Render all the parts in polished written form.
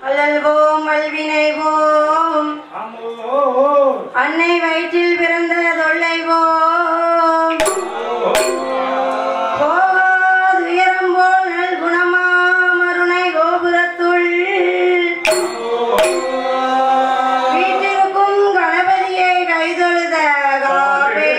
அல்லல்வோம் வல்வினைவோம் அன்னை வயிற்றில் பிறந்த தொல்லைவோம் போகாதுயரம் போல் நல் குணமாமருணை கோபுரத்துள் வீட்டிற்கும் கணபதியை கைதொழுத காப்பே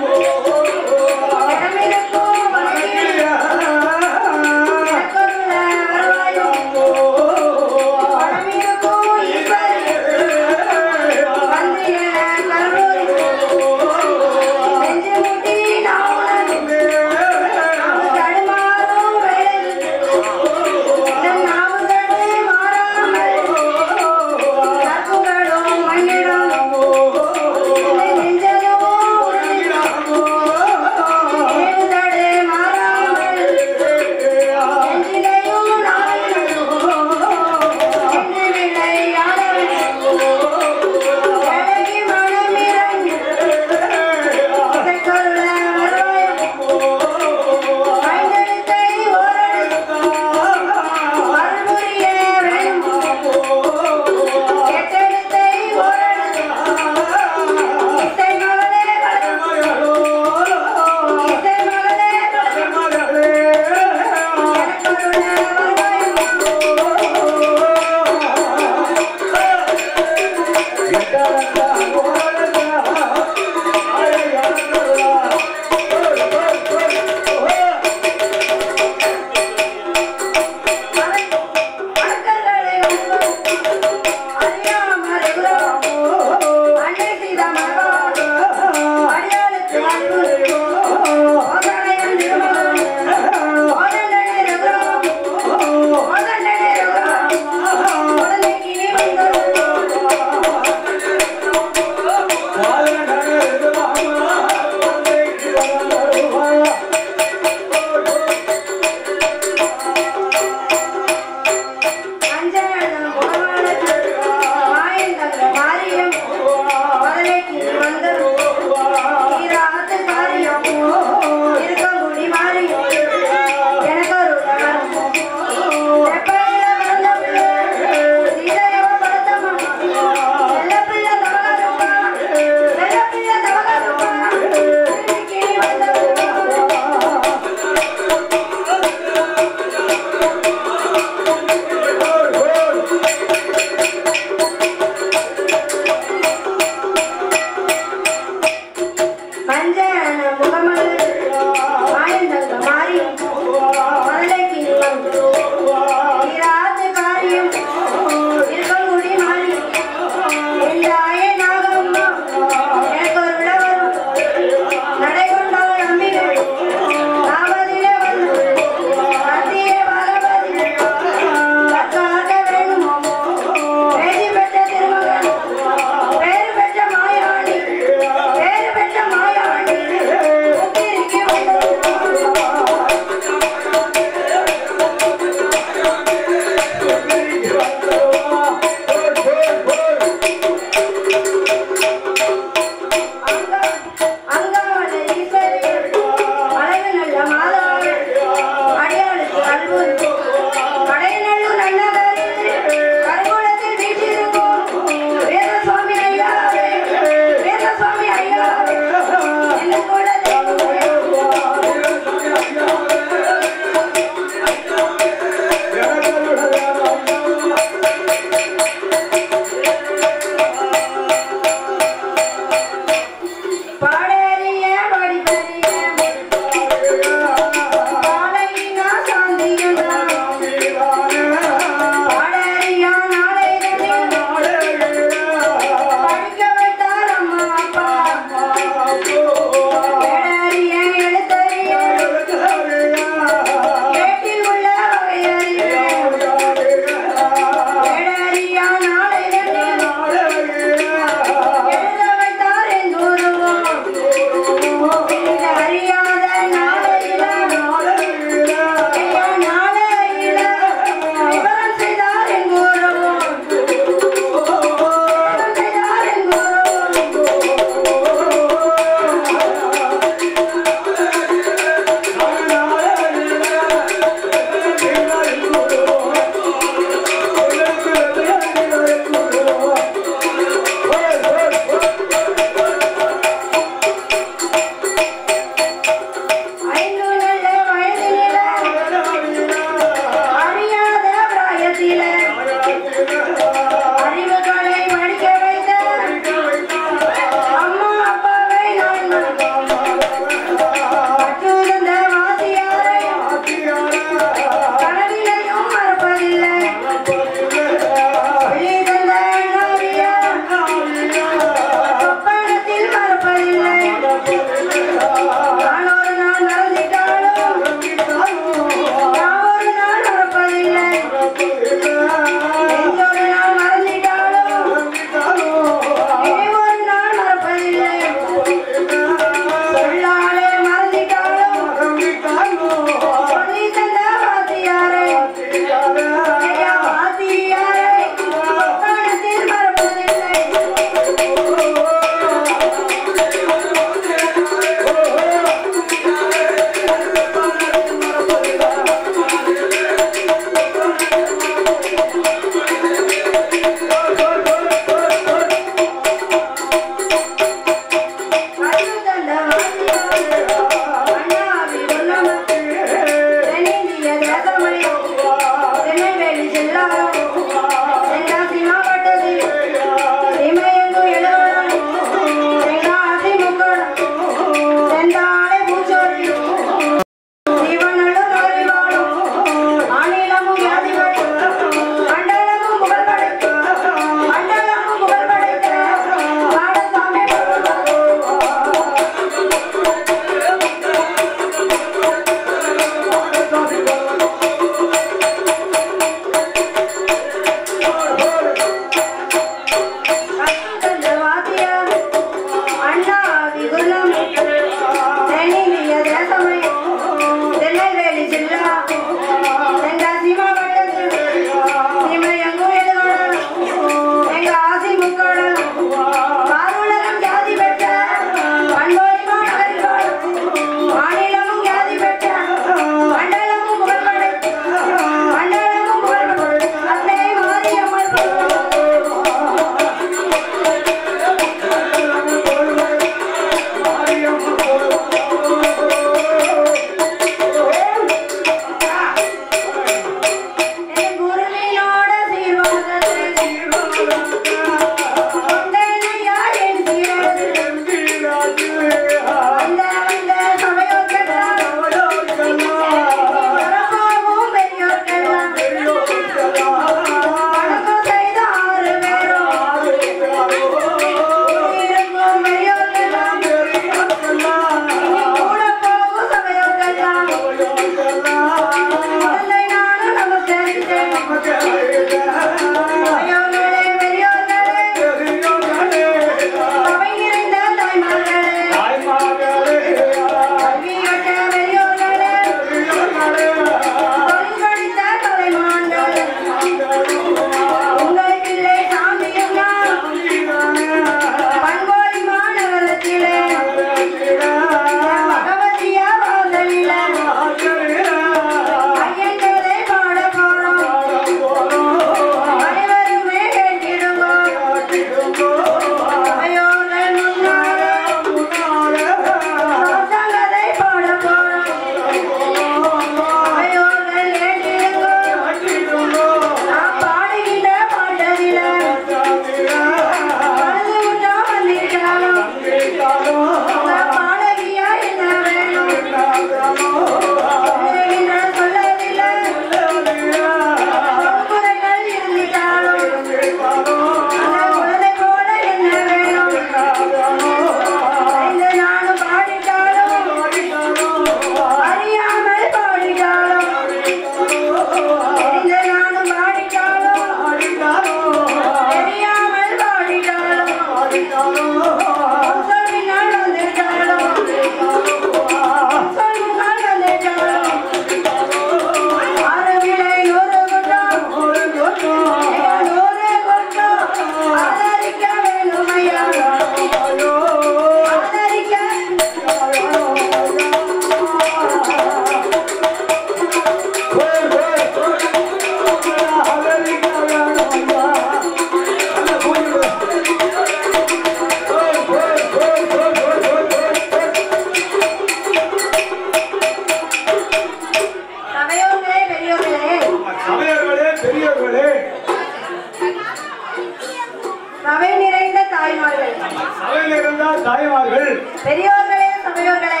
பெரியோர்களே சபையோர்களே,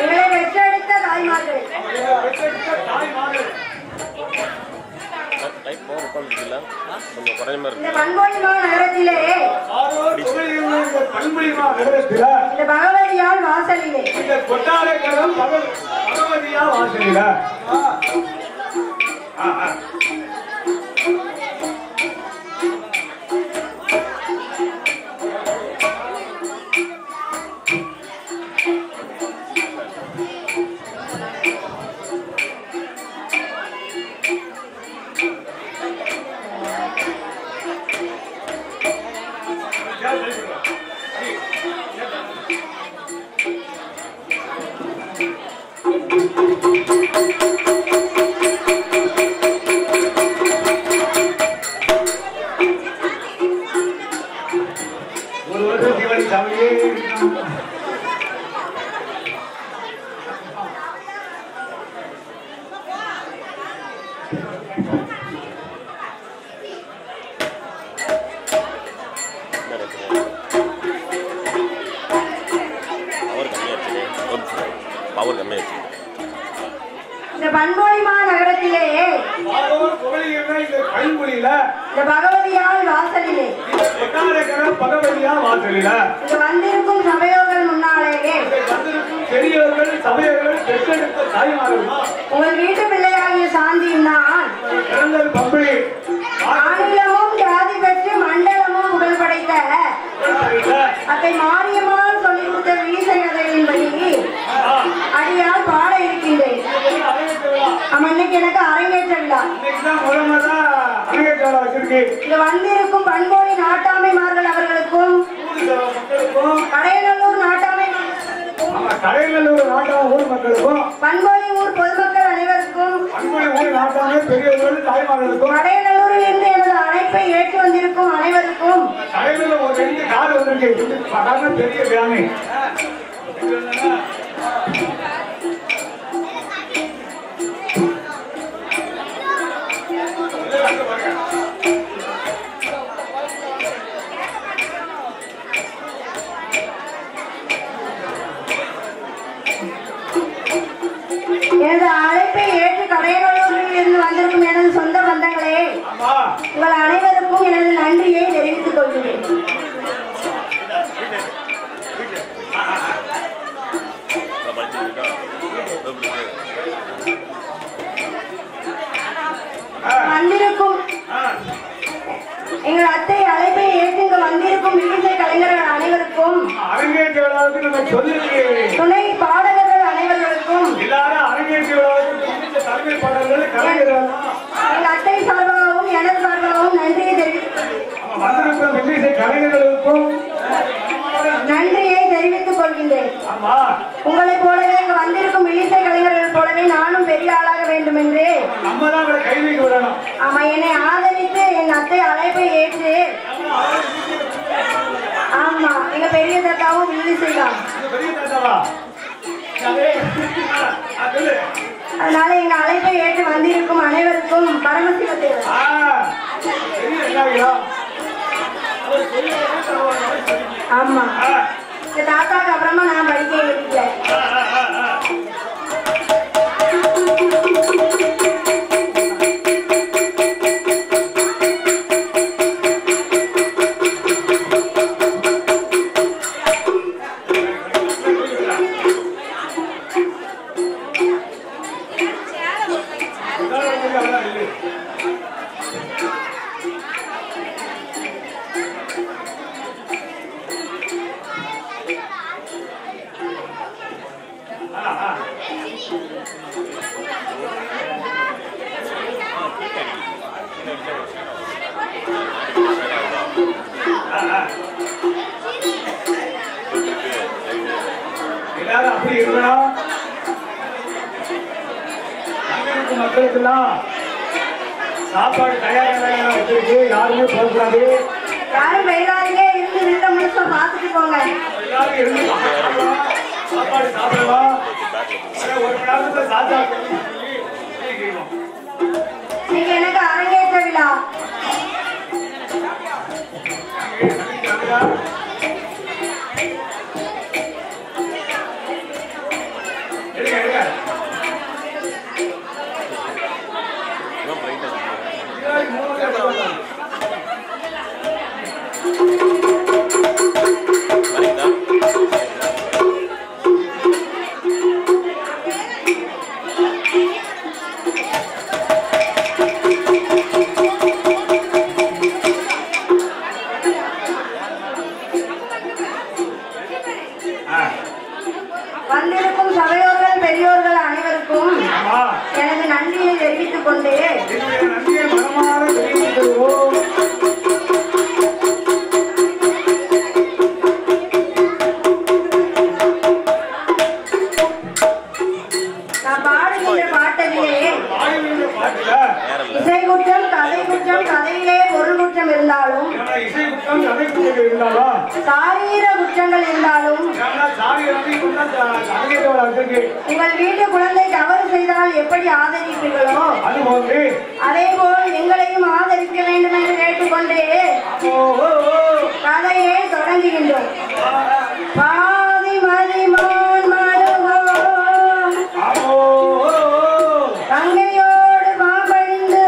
எங்களை பெற்றெடுத்த தாய்மார்கள், இந்த பண்பொழிமா நகரத்திலே இந்த பகவதியால் வாசலிலே இந்த பண்பொழிமா நகரத்திலே இந்த பகவதியால் வாசலிலே இங்கு வந்திருக்கும் சபையோர்கள் முன்னாலேயே உங்கள் வீட்டு பிள்ளையாகிய சாந்தியும் நான் மாநிலமும் ஜாதி பெற்று மண்டலமும் உடல் படைத்த அதை மாரியம்மாள் சொல்லிக் கொடுத்த வீசை கதையின்படி அடியால் பாட இருக்கின்றேன். இன்னைக்கு எனக்கு அரங்கேற்ற விழா. இங்க வந்திருக்கும் பண்போலி நாட்டாமைமார்கள் அவர்களுக்கும் கடையநல்லூர் நாட்டாமை பண்போலி ஊர் பொதுமக்கள் அனைவருக்கும் கடையநல்லூரில் இருந்து எனது அழைப்பை ஏற்று வந்திருக்கும் அனைவருக்கும் எனது அழைப்பை ஏற்று கடையநல்லூரில் இருந்து வந்திருக்கும் எனது சொந்த பந்தங்களே, உங்கள் அனைவருக்கும் எனது நன்றியை தெரிவித்துக் கொள்கிறேன். வந்திருக்கும் எங்கள் அத்தை அழைப்பை ஏற்று இங்கு வந்திருக்கும் விவசாய கலைஞர்கள் அனைவருக்கும், துணை பாடகர்கள் அனைவர்களுக்கும், எங்கள் அத்தை சார்பாகவும் எனது சார்பாகவும் நன்றியை தெரிவித்துக் கொள்கின்றேன். உங்களை போலவே இங்கு வந்திருக்கும் விவசாய கலைஞர்கள் போலவே நானும் பெரிய ஆளாக வேண்டும் என்று ஆமா என்னை ஆதரித்து என் அத்தை அழைப்பை ஏற்று ஆமா எங்க பெரிய தாத்தாவும் வில்லி செய்யலாம். அதனால எங்க அழைப்பை ஏற்று வந்திருக்கும் அனைவருக்கும் பரமசிவ தேவர். ஆமா இந்த தாத்தாக்கு அப்புறமா நான் படிக்க இருக்கேன். அப்படி இருக்கணும். மக்களுக்கெல்லாம் சாப்பாடு தயாராக வச்சிருக்கு. யாருமே போகக்கூடாது. யாரும் வெயிலாக இருந்து 2 நிமிஷம் பார்த்துட்டு போங்க. எல்லாரும் இருந்து சாப்பாடு சாப்பிடலாம். ஒரு மணி நேரத்துல சாப்பிட்டு நீங்க எனக்கு அரங்கேற்ற விழா. நன்றியை தெரிவித்துக் கொண்டே நன்றியை மனமாற தெரிவித்துக் கொள்வோம். இசை குற்றம் கதை குற்றம் கதையிலே பொருள் குற்றம் இருந்தாலும் சாரீர குற்றங்கள் இருந்தாலும் உங்கள் வீட்டு குழந்தை தவறு செய்தால் எப்படி ஆதரிப்பீர்களோ அதேபோல் எங்களையும் ஆதரிக்க வேண்டும் என்று கேட்டுக்கொண்டே கதையை தொடங்குகின்றோம். பாதி மதிமான் மழுவோ தங்கையோடு பாம்பழிந்து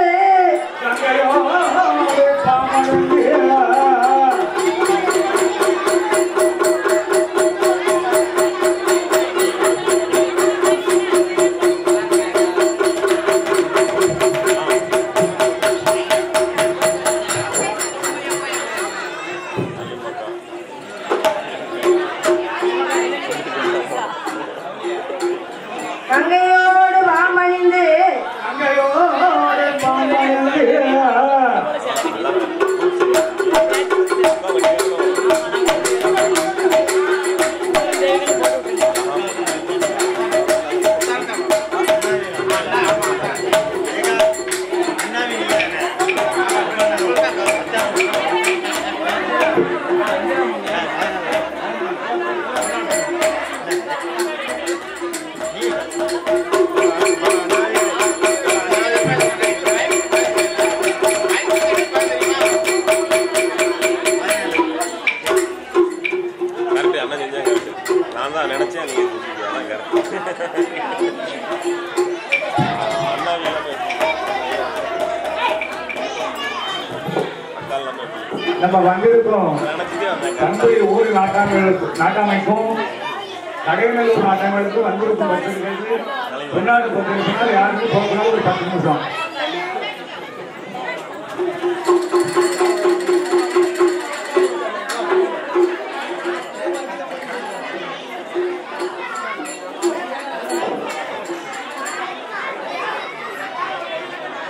கங்கையோடு பாம்பழிந்து நம்ம வந்திருக்கிறோம் தந்தை ஊர் நாட்டாமைக்கும் கடைநல்லூர் நாட்டாமைக்கும் வந்திருக்கும் பத்திரிகைக்கு வெளிநாட்டு பத்திரிகைனால் யாருக்கும் போகணும் ஒரு 10 நிமிஷம்.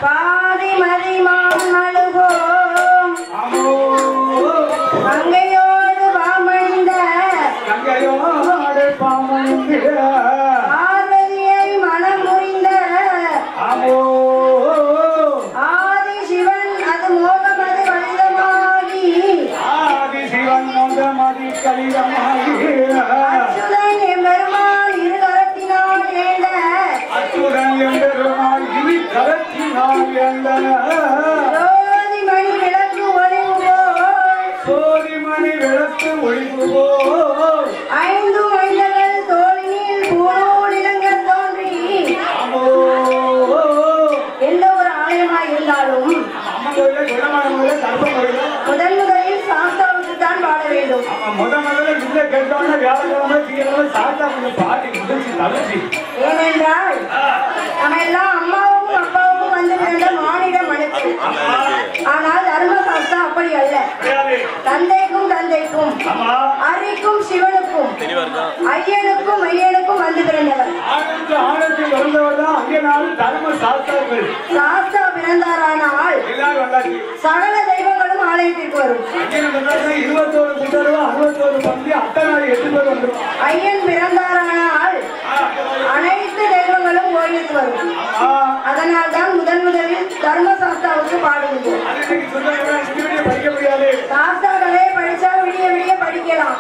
பாதி மதிமான் மழுவோ கங்கையோடு பாம்பழிந்த பார்வதியை மனம் முறிந்த ஆதி சிவன் அது மோகமது கலிதமாகி அச்சுதன் எம்பெருமான் இரு கரத்தினால் ஏந்த சோதிமணி விளக்கு ஒளிவு போல் 5 மைந்தர்கள் தோழினில் பூணூல் இலங்க தோன்றி எந்த ஒரு ஆலயமாய் இருந்தாலும் முதலில் சாஸ்தாவுக்கு தான் பாட வேண்டும். ஏனென்றால் நம்ம எல்லாம் அம்மாவுக்கும் அப்பாவுக்கும் வந்து பிறந்த மானிட மனுக்கு. ஆனால் தர்மசாஸ்திரா அப்படி அல்ல. தந்தைக்கும் அரிக்கும் சிவனுக்கும் ஐயனுக்கும் மையனுக்கும் வந்து பிறந்தவர். சாஸ்தா பிறந்தாரானால் சகல தெய்வங்களும் ஆலயத்திற்கு வரும். ஐயன் பிறந்தாரானால் அனைத்து தெய்வங்களும் கோயிலுக்கு வரும். அதனால் தான் முதலில் தர்மசாஸ்தாவுக்கு பாடுகிறோம். சாஸ்தாக்களே படிச்சா விடிய விடிய படிக்கலாம்.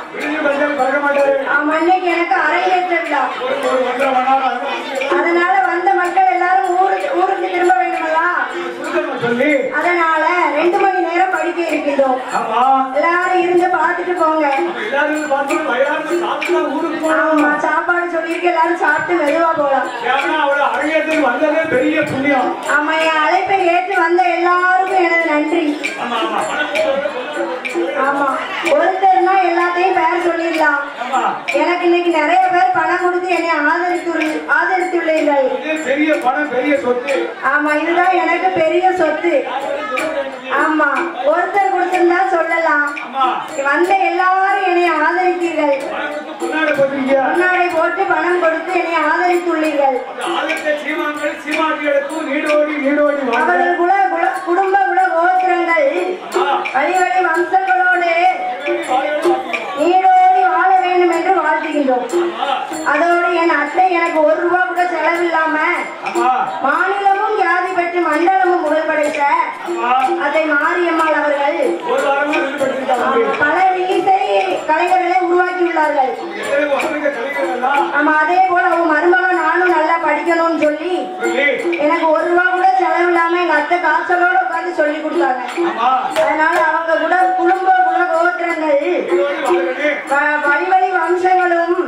அன்னைக்கு எனக்கு அரங்கேற்ற விழா. அதனால வந்த மக்கள் எல்லாரும் ஊருக்கு திரும்ப வேண்டுமல்லா, அதனால 2 மணி நேரம் படிக்க இருக்கின்றோம். எல்லாரும் இருந்து பார்த்துட்டு போங்க. ஆமா, சாப்பாடு சொல்லியிருக்கு, எல்லாரும் சாப்பிட்டு மெதுவா போலாம். ஆமா, என் அழைப்பை ஏற்று வந்த எல்லாருக்கும் எனது நன்றி. ஆமா, ஒருத்தர் பேர்னா எல்லாத்தையும் பேர் சொல்லிடலாம். எனக்கு இன்னைக்கு நிறைய பேர் பணம் கொடுத்து என்னை ஆதரித்துள்ளீர்கள். பெரிய பணம், பெரிய சொத்து. ஆமா, இதுதான் எனக்கு பெரிய சொத்து. ஆமா, ஒருத்தர் கொடுத்திருந்தா சொல்லலாம். வந்த எல்லாரும் என்னை ஆதரித்தீர்கள். முன்னாடி போட்டு பணம் கொடுத்து என்னை ஆதரித்துள்ளீர்கள். அவர்கள் குடும்ப குல கோத்திரங்கள் வழி வழி வம்சங்களோடு நீடோடி வாழ வேண்டும் என்று வாழ்த்துகின்றோம். அதோடு என் அத்தை எனக்கு ₹1 கூட செலவில்லாம மாநிலமும் ஜாதி பெற்று மண்டலமும் புகழ் படைத்த அத்தை மாரியம்மாள் அவர்கள் பல இசை கலைஞர்களை உருவாக்கியுள்ளார்கள். ஆமா, அதே போல அவங்க மருமகன் நானும் நல்லா படிக்கணும்னு சொல்லி எனக்கு ₹1 கூட செலவில்லாம எங்க அத்தை காசலோட உட்காந்து சொல்லி கொடுத்தாங்க. அதனால அவங்க கூட குடும்ப குல கோத்திரங்கள் வழி வழி வம்சங்களும்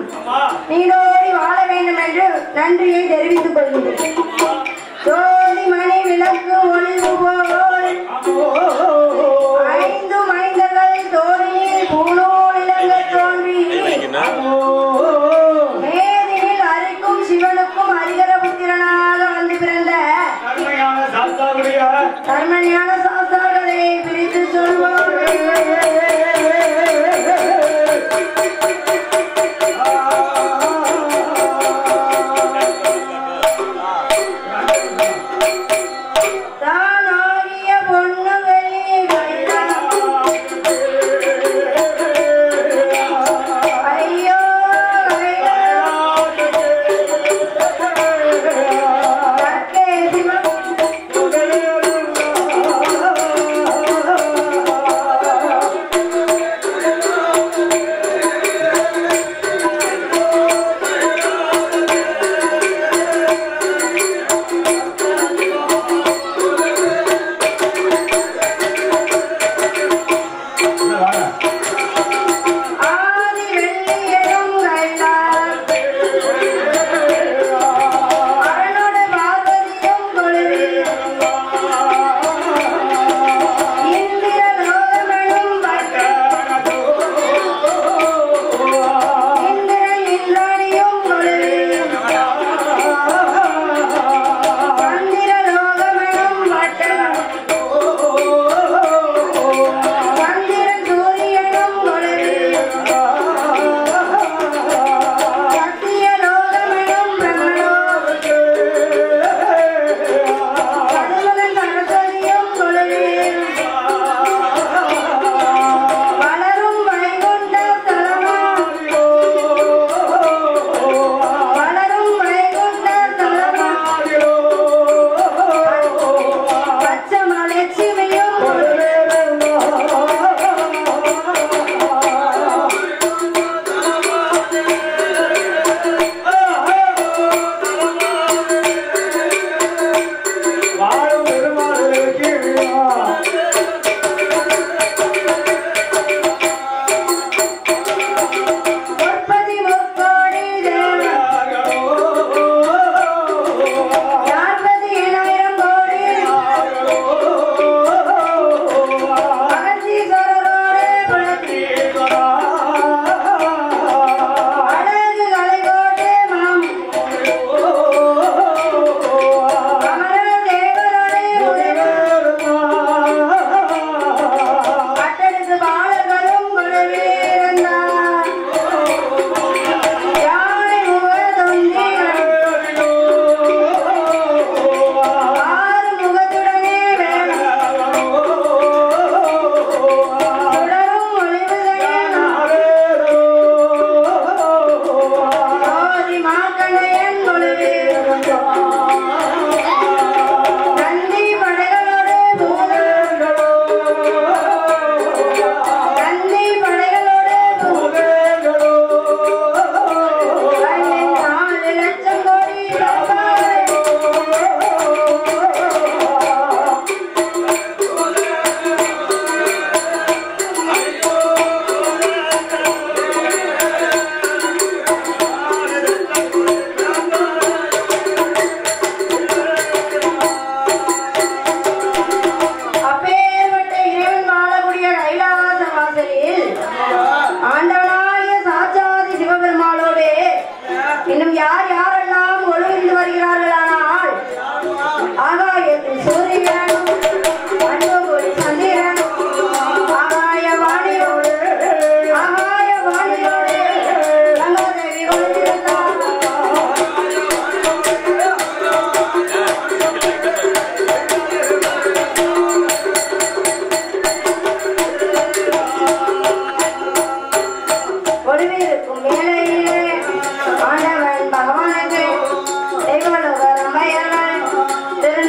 நீடோடி வாழ வேண்டும் என்று நன்றியை தெரிவித்துக் கொள்கிறேன். ஜோதி மணி விளக்கு ஒளிவு போல் 5 மைந்தர்கள் தோழியில் பூணூல் இலங்க தோன்றி மேதினில் அரிக்கும் சிவனுக்கும் ஹரிகர புத்திரனாக வந்து பிறந்த கர்மஞான சாஸ்தாக்களை பிரித்து சொல்வோம்.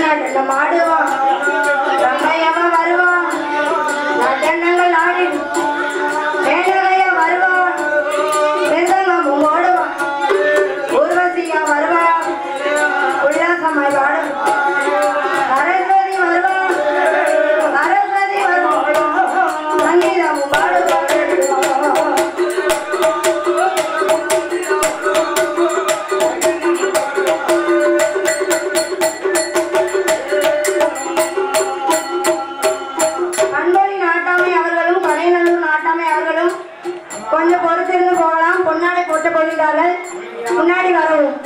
நடனம் ஆடுவான் ரங்கையவன் வருவான் நடனங்கள் ஆடி மேலகைய வருவான் செந்தங்கமும் ஓடுவான் ஊர்வசியா வருவான் உல்லாசமாய் வாடும் சரஸ்வதி வருவான் சங்கீதமும் பாடுவான் கொஞ்சம் பொறுத்திருந்து போகலாம். பொன்னாடை போட்டு போகிறார்கள், முன்னாடி வரவும்.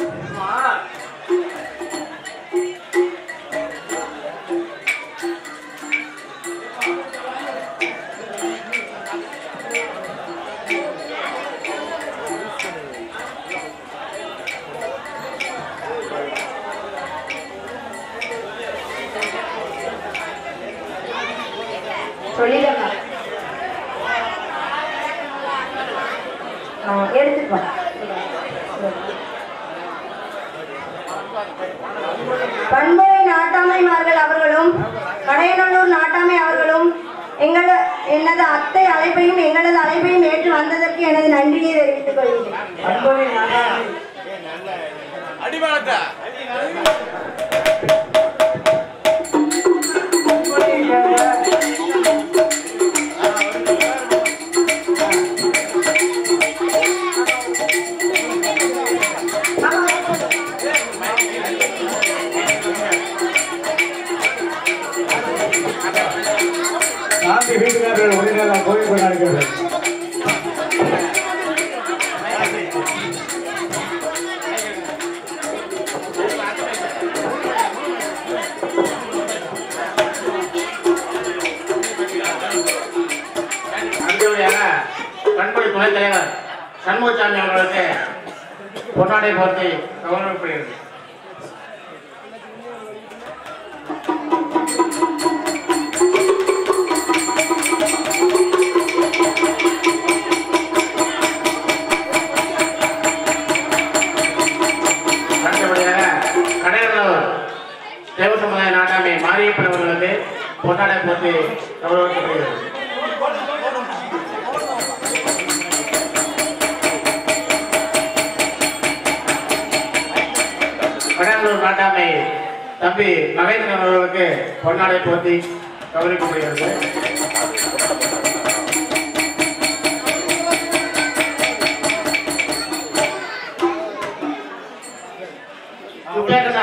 சொல்லிடமா எடுத்துக்கோ. பண்புரை நாட்டாமைமார்கள் அவர்களும் கடையநல்லூர் நாட்டாமை அவர்களும் எனது அத்தை அழைப்பையும் எங்களது அழைப்பையும் ஏற்று வந்ததற்கு எனது நன்றியை தெரிவித்துக் கொள்கிறேன். சாமி வீட்டுக்காரர்கள் ஒரே கோயில் கொண்டாடுகிறது. பண்புரை துணைத் தலைவர் சண்முகசாமி அவர்களுக்கு பொன்னாடை போர்த்தி கௌரவிக்கப்படுகிறது. தேவ சமுதாய நாட்டாமை மாரியப்பன் அவர்களுக்கு பொன்னாடை போட்டு கௌரவிக்கப்படுகிறது. கடலூர் நாட்டாமை தம்பி மகேந்திரன் அவர்களுக்கு பொன்னாடை போட்டி கௌரவிக்கப்படுகிறது.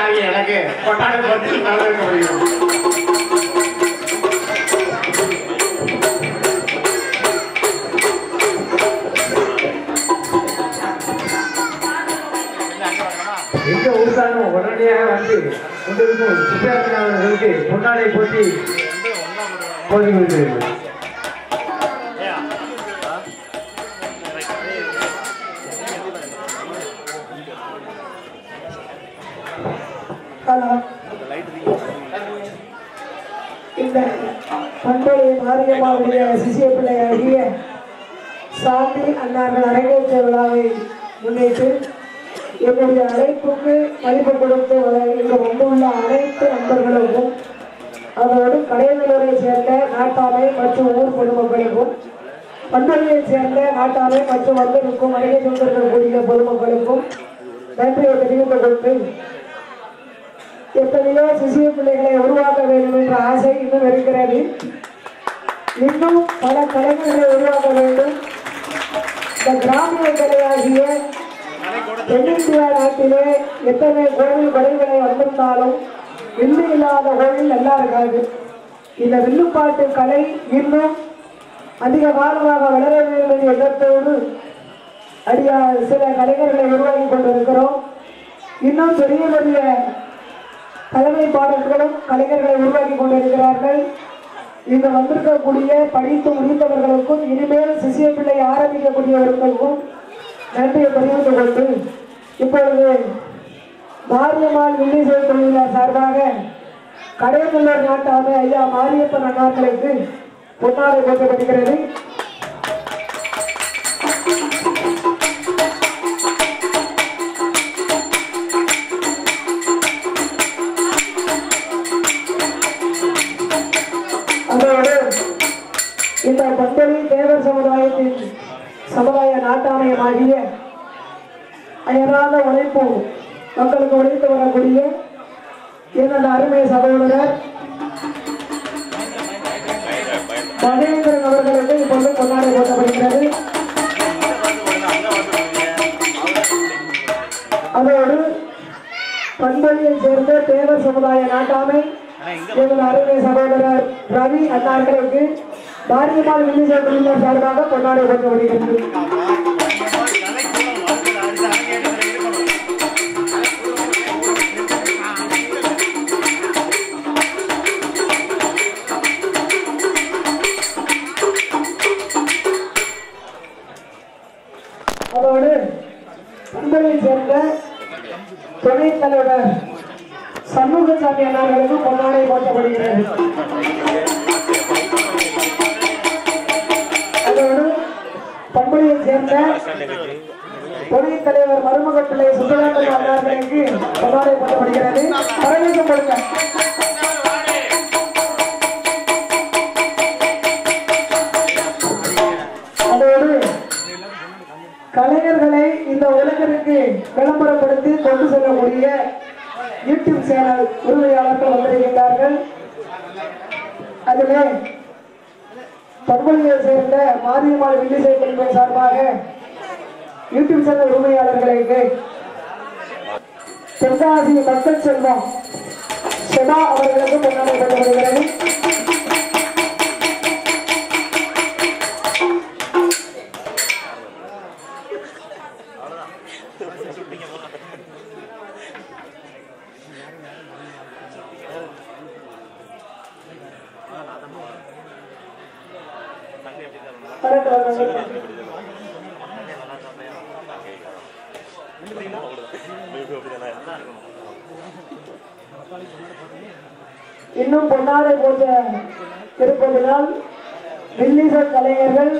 ஆகிய எனக்கு பொன்னாடை போட்டி கௌரவிக்கப்படுகிறது. எந்த ஊர்தானும் உடனடியாக வந்து கொண்டிருக்கும் சுப்பிரமணியர்களுக்கு பொன்னாடை போட்டி போட்டி கொண்டிருக்கிறது. இந்த பண்புரை மாரியம்மாவுடைய சிசிய பிள்ளையாகிய சாந்தி அண்ணார்கள் அரங்கேற்ற விழாவை முன்னிட்டு என்னுடைய அழைப்புக்கு மதிப்பு கொடுத்து இங்கு வந்துள்ள அனைத்து நண்பர்களுக்கும் அதோடு கடையநல்லூரை சேர்ந்த நாட்டாமை மற்றும் ஊர் பொதுமக்களுக்கும் பண்புரையை சேர்ந்த நாட்டாமை மற்றும் வந்திருக்கும் அருகே சென்றிருக்கக்கூடிய பொதுமக்களுக்கும் நன்றியை தெரிவித்துக் கொண்டு எத்தனையோ சிசிய பிள்ளைகளை உருவாக்க வேண்டும் என்ற ஆசை இன்னும் இருக்கிறது. இன்னும் பல கலைஞர்களை உருவாக்க வேண்டும். இந்த கிராமிய கலையாகிய தென்னிந்தியா நாட்டிலே எத்தனை கோவில் கலைகளை வந்திருந்தாலும் வில்லு இல்லாத கோவில் நல்லா இருக்காது. இந்த வில்லுப்பாட்டு கலை இன்னும் அதிக காலமாக வளர வேண்டும் என்ற எண்ணத்தோடு சில கலைஞர்களை உருவாக்கி கொண்டிருக்கிறோம். இன்னும் பெரிய பெரிய தலைமை பாடல்களும் கலைஞர்களை உருவாக்கி கொண்டிருக்கிறார்கள். இங்கு வந்திருக்கக்கூடிய படித்து முடித்தவர்களுக்கும் இனிமேல் சிசிய பிள்ளை ஆரம்பிக்கக்கூடியவர்களுக்கும் நன்றியை தெரிவித்துக் கொண்டு இப்பொழுது மாரியம்மாள் வில்லிசை தொழிலாளர் சார்பாக கடையநல்லூர் நாட்டாமை ஐயா மாரியப்பன் அண்ணாக்களுக்கு பொன்னாடை போட்டப்படுகிறது. தேவர் சமுதாயத்தின் சமுதாய நாட்டாமையமாகிய அயராத உழைப்பு மக்களுக்கு உழைத்து வரக்கூடிய எனது அருமை சகோதரர் மகேந்திரன் அவர்களுக்கு இப்பொழுது கொண்டாடி போட்டப்படுகிறது. அதோடு பண்பொழியை சேர்ந்த தேவர் சமுதாய நாட்டாமை எனது அருமை சகோதரர் ரவி அண்ணார்களுக்கு பாரியம்மாள் வில்லிசை குழுவினர் சார்பாக கொண்டாடி போட்டப்படுகிறது. அதோடு பண்பொழியை சேர்ந்த துணைத் தலைவர் சண்முகசாமி அண்ணார்களுக்கு கொண்டாடி போட்டப்படுகிறது. அதோடு பண்பொழியை சேர்ந்த துணைத் தலைவர் மருமக பிள்ளை சுந்தராந்தன் அண்ணார்களுக்கு கொண்டாடி போட்டப்படுகிறது. பரவேசம் கொடுங்க. அதோடு கலைஞர்களை இந்த உலகிற்கு விளம்பரப்படுத்தி கொண்டு செல்லக்கூடிய யூடியூப் சேனல் உரிமையாளர்கள் வந்திருக்கின்றார்கள். அதிலே பண்பொழியை சேர்ந்த மாரியம்மாள் வில்லிசை குழுவின் சார்பாக யூடியூப் சேனல் உரிமையாளர்களுக்கு தென்காசி மக்கள் செல்வம் செடா அவர்களுக்கு கொண்டாடப்படுகிறது. இன்னும் பொன்னாடை போன்ற இருப்பதனால் வில்லிசை கலைஞர்கள்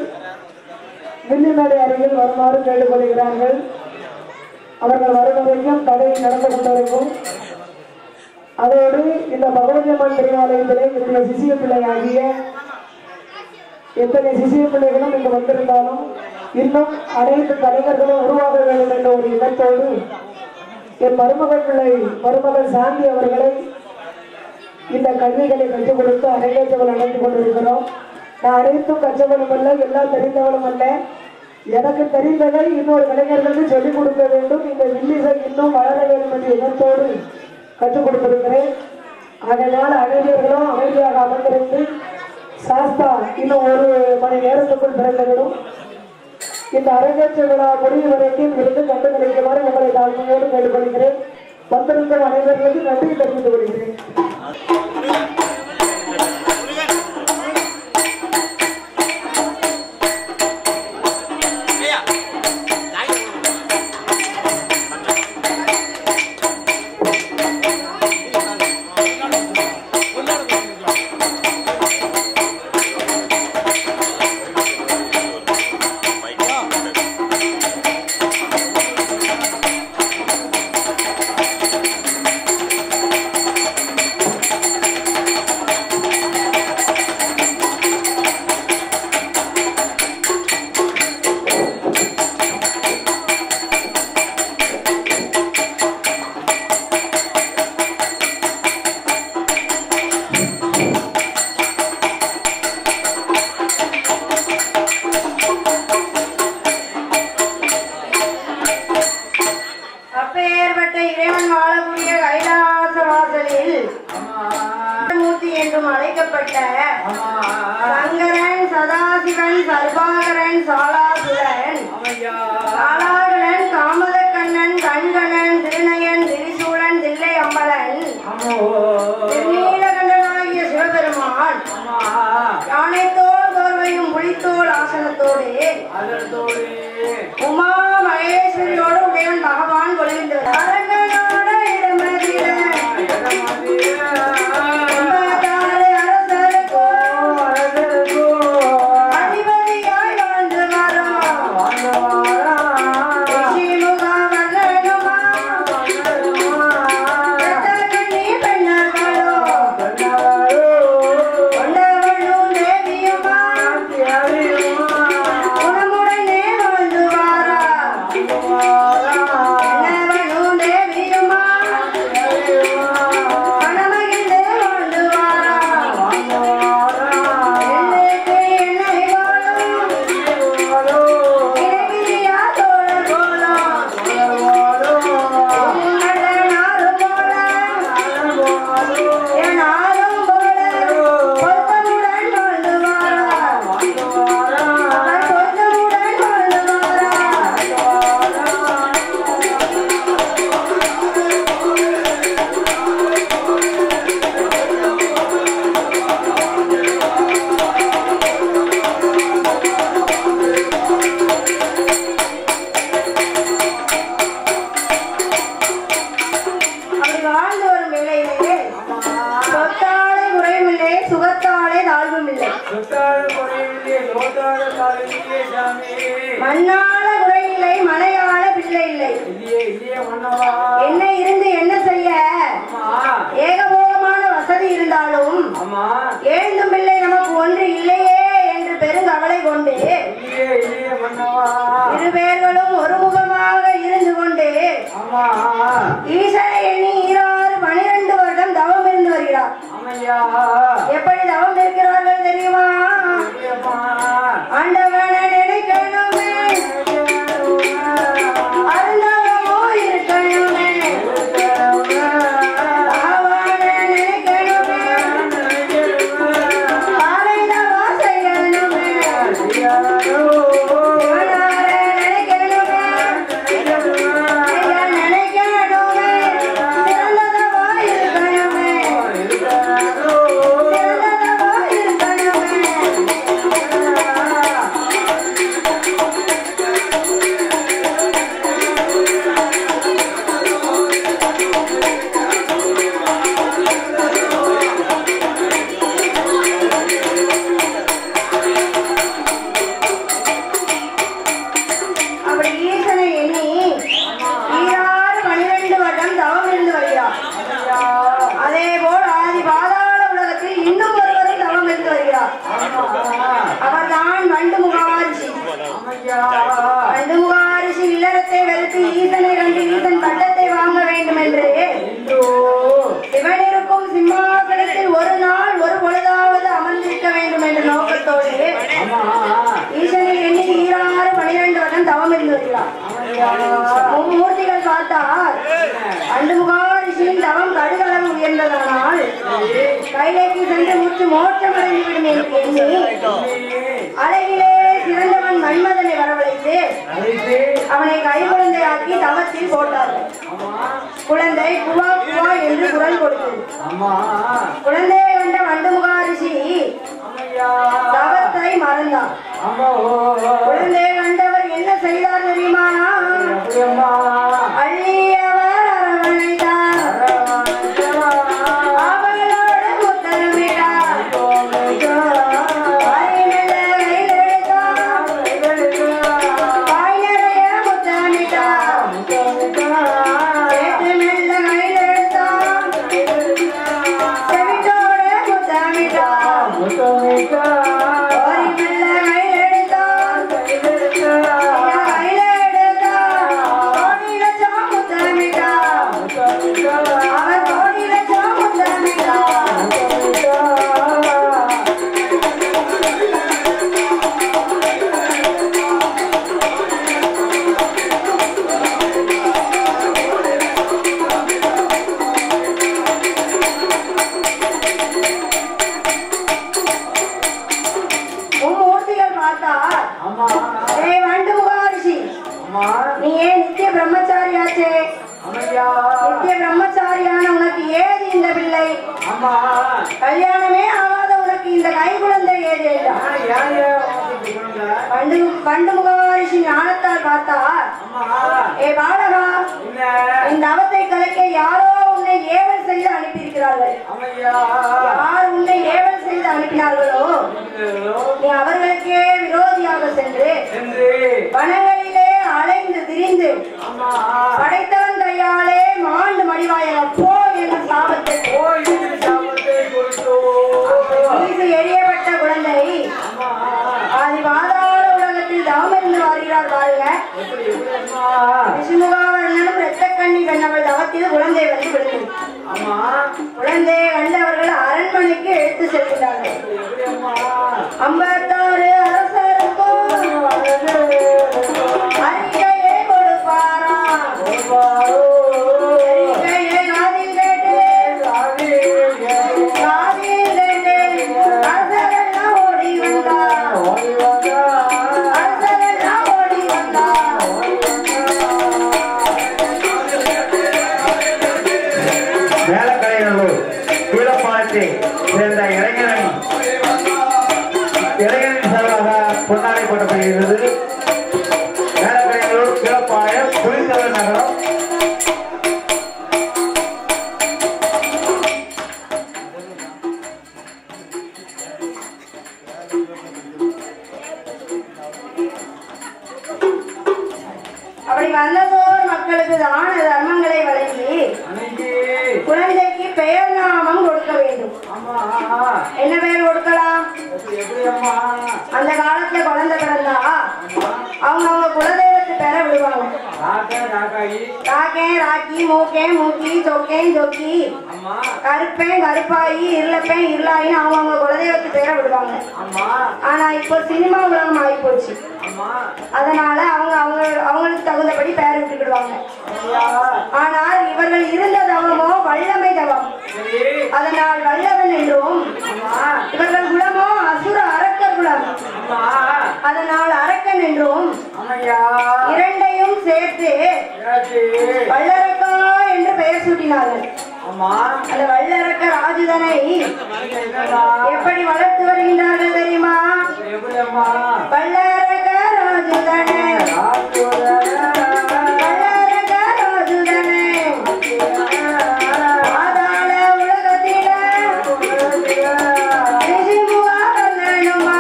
வில்லிமேடை அருகில் வருமாறு கேட்டுக்கொள்கிறார்கள். அவர்கள் வருவதற்கும் கடை நடந்து கொண்டிருக்கும். அதோடு இந்த பகவதியம்மன் திருநாளையத்திலே என்னுடைய சிசிய பிள்ளை ஆகிய எத்தனை சிசிய பிள்ளைகளும் இங்கு வந்திருந்தாலும் இன்னும் அனைத்து கலைஞர்களும் உருவாக வேண்டும் என்ற ஒரு எண்ணத்தோடு என் மருமகள் பிள்ளை மருமகள் சாந்தி அவர்களை இந்த கல்விகளை கற்றுக் கொடுத்து அரங்கேற்றங்கள் நடந்து கொண்டிருக்கிறோம். நான் அனைத்தும் கற்றவனும் அல்ல, எல்லாம் தெரிந்தவனும் அல்ல. எனக்கு தெரிந்ததை இன்னொரு கலைஞர்களுக்கு சொல்லிக் கொடுக்க வேண்டும். இந்த வில்லிசை இன்னும் வளர வேண்டும் என்ற எண்ணத்தோடு கற்றுக் கொடுத்திருக்கிறேன். அதனால் அனைவர்களும் அமைதியாக அமர்ந்திருந்து சாஸ்தா இன்னும் ஒரு மணி நேரத்துக்குள் பிறந்துவிடும். இந்த அரங்கேற்ற விழா முடிவு வரைக்கும் இருந்து கண்டு கிடைக்குமாறு உங்களை தாழ்மையோடு கேட்டுக்கொள்கிறேன். வந்திருந்த அனைவர்களுக்கு நன்றி தெரிவித்துக் கொள்கிறேன். சங்கரன் சதாசிவன் சர்பாகரன் சாலாசுரன் சாலாகரன் காமதக்கண்ணன் கண்கணன் திருநயன் திரிசூலன் தில்லை அம்பலன் திருநீலகண்டனாகிய சிவபெருமான் யானைத்தோல் கோர்வையும் புலித்தோல் ஆசனத்தோடு உமா மகேஸ்வரியோடு உடையன் பகவான் கொள்கின்றார். Hare மண்ணால குறை இல்லை, மலையாள பிள்ளை இல்லை. என்ன இருந்து என்ன செய்ய? ஏகபோகமான வசதி இருந்தாலும் ஏழும் பிள்ளை நமக்கு ஒன்று இல்லையே என்று பெருங்கவலை கொண்டு இரு பேர்களும் ஒருமுகமாக இருந்து கொண்டு ஈசனை எண்ணி 12 வருடம் தவம் இருந்து வருகிறார். எப்படி தவம் இருக்கிறார்கள் தெரியுமா? ஆண்டவனை நினைக்கணுமே, அருந்தவமோ இருக்கணுமே, அவனை நினைக்கணுமே, ஆலைதவா செய்யணுமே, சிவனாரை நினைக்கணுமே, நினைக்கணுமே, சிறந்ததவா இருக்கணுமே, சிறந்ததவா இருக்கணுமே. அப்படி ஈசனை எண்ணி 12 வருடம் தவம் இருந்து வருகிறார். அதே போல் ஆதி பாதாள உலகத்தில் இன்னும் ஒருவரும் தவம் இருந்து வருகிறார். அவர்தான் வண்டுமுகாரிஷி. வண்டுமுகாரிஷி இல்லறத்தை வெறுத்து ஈசனை கண்டு ஈசன் பட்டத்தை வாங்க வேண்டும் என்று சிவன் இருக்கும் சிம்மாசனத்தில் ஒரு நாள் ஒரு பொழுதாவது அமர்ந்திருக்க வேண்டும் என்ற நோக்கத்தோடு ஈசனை எண்ணி 12 வருடம் தவம் இருந்து வருகிறார். மூர்த்திகள் பார்த்தால் வண்டுமுகாரிஷியின் தவம் கடுகளவு உயர்ந்ததானால் கைலைக்கு சென்று முற்று மோட்சமடைந்துவிடும் என்று எண்ணி அழகிலே சிறந்தவன் மன்மதனை வரவழைத்து அவனை கைக்குழந்தையாக்கி தவத்தில் போட்டார்கள். குழந்தை குவா குவா என்று குரல் கொடுத்தது. குழந்தையை கண்ட வண்டுமுகாரிஷி தவத்தை மறந்தார். குழந்தையை கண்டவர் என்ன செய்தார் தெரியுமா? அள்ளியவர் அரவணைத்தார், அவளோடு முத்தமிட்டார், வாய் மெல்ல கையில் எடுத்தார், வாய் நிறைய முத்தமிட்டார், சேற்று மெல்ல கையில் எடுத்தார், செவிட்டோடு முத்தமிட்டார், வாய் மெல்ல கையில் எடுத்தார், கையில் எடுத்தார், கோடி லட்சம் முத்தமிட்டார், அவர் கோடி லட்சம் முத்தமிட்டார். மூர்த்திகள் பார்த்தார், ஏய் வண்டுமுகாரிஷி, நீ ஏன் நித்திய பிரம்மச்சாரியாச்சே? நித்திய பிரம்மச்சாரியான உனக்கு ஏது இந்த பிள்ளை? கல்யாணமே ஆகாத உனக்கு இந்த கைக்குழந்தை ஏது என்றார். வண்டுமுகாரிஷி ஞானத்தால் பார்த்தார், ஏ பாலகா, இந்த அவத்தை கலைக்க யாரோ உன்னை ஏவல் செய்து அனுப்பியிருக்கிறார்கள். யார் உன்னை ஏவல் செய்து அனுப்பினார்களோ நீ அவர்களுக்கே விரோதியாக சென்று வனங்களிலே அலைந்து திரிந்து படைத்தவன் கையாலே மாண்டு மடிவாயாக போ என்ற சாபத்தை வீசி எறியப்பட்ட குழந்தை ஆதி பாதாள உலகத்தில் தவம் இருந்து வருகிறார். பாருங்க, விஷ்ணுகாவர்ணனும் இரத்த கண்ணி கண்ணவள் தவத்தில் குழந்தை வந்து விழுந்தது. குழந்தையை கண்டவர்கள் அரண்மனைக்கு எடுத்து செல்கிறார்கள். 56 அரசருக்கும் அறிக்கையை கொடுப்பாராம். அறிக்கையை காதில் கேட்டு அரசரெல்லாம் ஓடி வந்தார். அரசரெல்லாம் ஓடி வந்தார். மேலக்கலைஞர்கள் கீழப்பாலத்தை சேர்ந்த இளைஞரின் சார்பாக பொன்னாடை போட்டப்படுகிறது. மேலக்கலைஞர்கள் கீழப்பாளையம் புலித்தவர் நகரம். வேண்டும். என்ன பேர் கொடுக்கலாம்? அந்த காலத்துல குழந்தை பிறந்தா அவங்க குலதெய்வத்து பேரை விடுவாங்க. ராக்கேன் ராக்கி, மூக்கேன் மூக்கி, சொக்கேன் சொக்கி, கருப்பேன் கருப்பாயி, இருளப்பேன் இருளாயின்னு அவங்க குலதெய்வத்து பேரை விடுவாங்க. ஆனா இப்போ சினிமா உலகம் ஆகி போச்சு. அதனால அவங்களுக்கு தகுந்தபடி பேர் விட்டுக்கிடுவாங்க. ஆனால் இவர்கள் இருந்த தவமோ வல்லமை தவம். அதனால் வல்லவன் என்றும், இவர்கள் குலமோ அசுர அரக்கர் குலம். அதனால் அரக்கன் என்றும் இரண்டையும் சேர்த்து வல்லரக்கா என்று பெயர் சூட்டினார்கள். அந்த வல்லரக்க ராஜுதனை எப்படி வளர்த்து வருகின்றார்கள் தெரியுமா? வல்லரக்க ராஜுதனை, வல்லரக்க ராஜுதனை பாதாள உலகத்தில நிஜமுகா வல்லனுமா,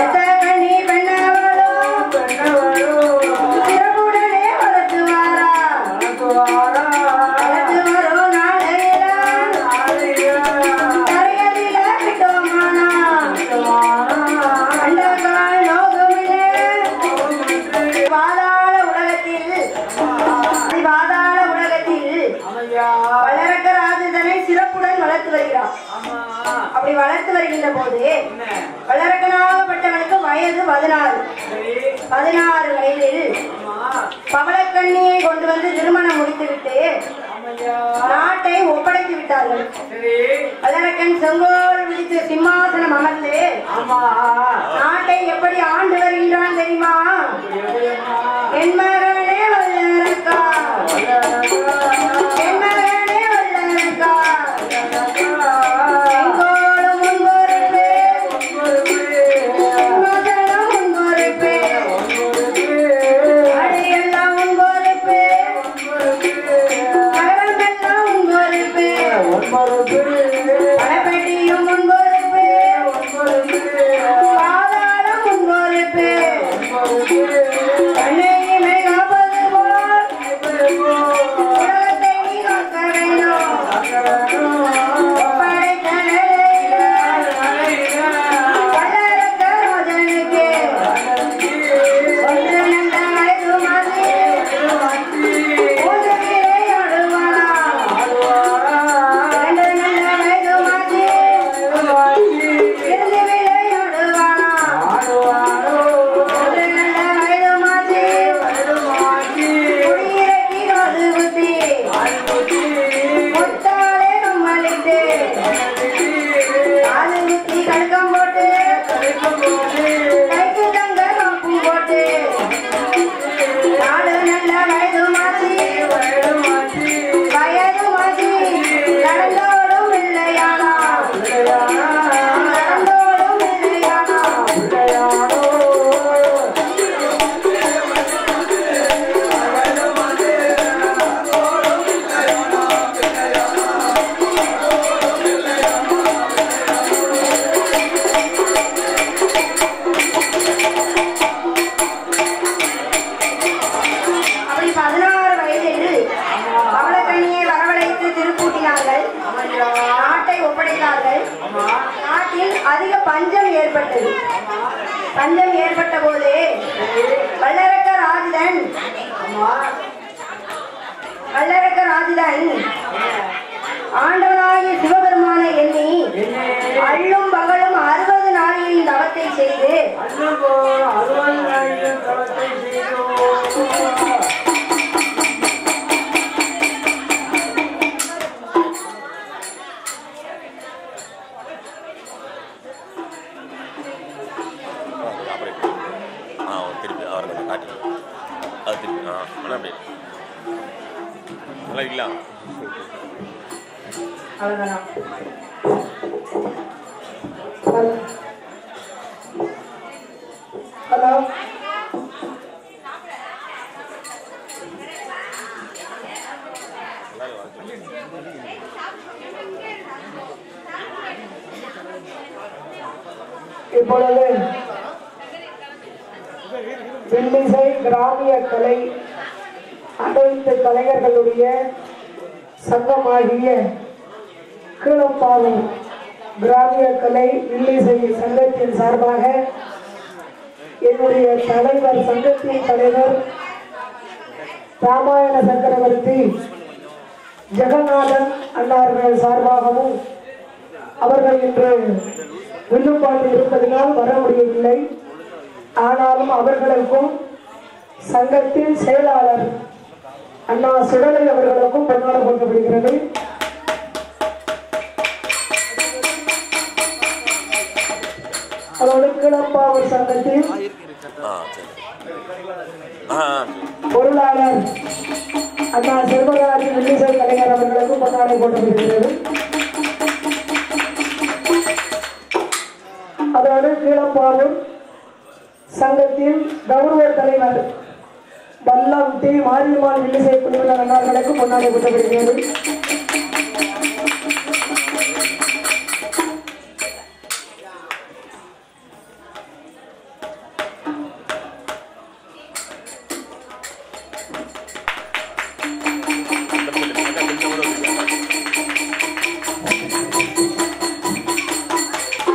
எத்தகனி பெண்ணவளோ சிறப்புடனே வளர்த்துவாரா, வளர்த்து வரும் நாளையில கரையதில விட்டோமானா, அண்டகால் நோகமில்லை பாதாள உலகத்தில் வளரக்க ராஜதனை சிறப்புடன் வளர்த்து வருகிறார். அப்படி வளர்த்து வருகின்ற போது வளரக்கனாகப்பட்டவனுக்கு வயது 16 வயதில் பவளக்கண்ணியை கொண்டு வந்து திருமணம் முடித்துவிட்டு நாட்டை ஒப்படைத்து விட்டார்கள். வளரக்கன் செங்கோல் விழித்து சிம்மாசனம் அமர்ந்து நாட்டை எப்படி ஆண்டு வருகின்றான் தெரியுமா? என் மகனே வல்லரக்கா, என் மகனே வல்லரக்கா, செங்கோலும் முன்பொருப்பு, சிம்மாசனம் முன்பொருப்பு, அடையெல்லாம் முன்பொருப்பு, மகரமெல்லாம் முன்பொருப்பு, பணப்பெட்டியும் முன்பொருப்பு, பாதாளம் முன்பொருப்பு, கண்ணையுமே காப்பது போல் உலகத்தை நீ காக்க வேண்டும். ஒப்படைத்த நிலையில வல்லரக்க ராஜனுக்கு ஒன்று நல்ல வயது மாதிரி மூன்று விளையாடுவானா, இரண்டு நல்ல வயது மாதிரி இருந்து விளையாடுவானா, மூன்று நல்ல வயது மாதிரி குடியிறக்கி காது குத்தி முத்தாலே நம்மளிட்டு காது குத்தி கடுக்கம் போட்டு கைக்கு தங்க காப்பும் போட்டு நாடு நல்ல வயது மாற்றி நடந்தோடும் இல்லையானா, நடந்தோடும் இல்லையானா. அப்படி 16 வயதில் பவளக்கண்ணியை வரவழைத்து திருப்பூட்டினார்கள். நாட்டை ஒப்படைத்தார்கள். நாட்டில் அதிக பஞ்சம் ஏற்பட்டது. பஞ்சம் ஏற்பட்ட போது வல்லரக்க ராஜுதன் ஆண்டவனாகிய சிவபெருமானை எண்ணி அள்ளும் பகலும் 60 நாளில் தவத்தை செய்து திருப்பி அவரை காட்டி அது திருப்பி அப்படி நல்லா இல்லை அவ்வளவுதான். ஹலோ, இப்பொழுது வில்லிசை கிராமிய கலை அனைத்து கலைஞர்களுடைய சங்கமாகிய கீழப்பாவூர் கிராமிய கலை இல்லிசை சங்கத்தின் சார்பாக என்னுடைய தலைவர் சங்கத்தின் தலைவர் ராமாயண சக்கரவர்த்தி ஜெகநாதன் அண்ணார்கள் சார்பாகவும் அவர்கள் இன்று வில்லுப்பாட்டு இருப்பதனால் வர முடியவில்லை. ஆனாலும் அவர்களுக்கும் சங்கத்தின் செயலாளர் அண்ணா சுடலை அவர்களுக்கும் பொன்னாடை போற்றப்படுகிறது. அதோடு கீழப்பாவூர் சங்கத்தின் பொருளாளர் அண்ணா செல்வராஜ் வில்லிசை கலைஞர் அவர்களுக்கும் பொன்னாடை போற்றப்படுகிறது. அதோடு கீழப்பாவூர் சங்கத்தின் கௌரவ தலைவர் வல்லம் டி மாரியம்மாள் வில்லிசை குழுவினர் அண்ணார்களுக்கு பொன்னாடை போற்றப்படுகிறது.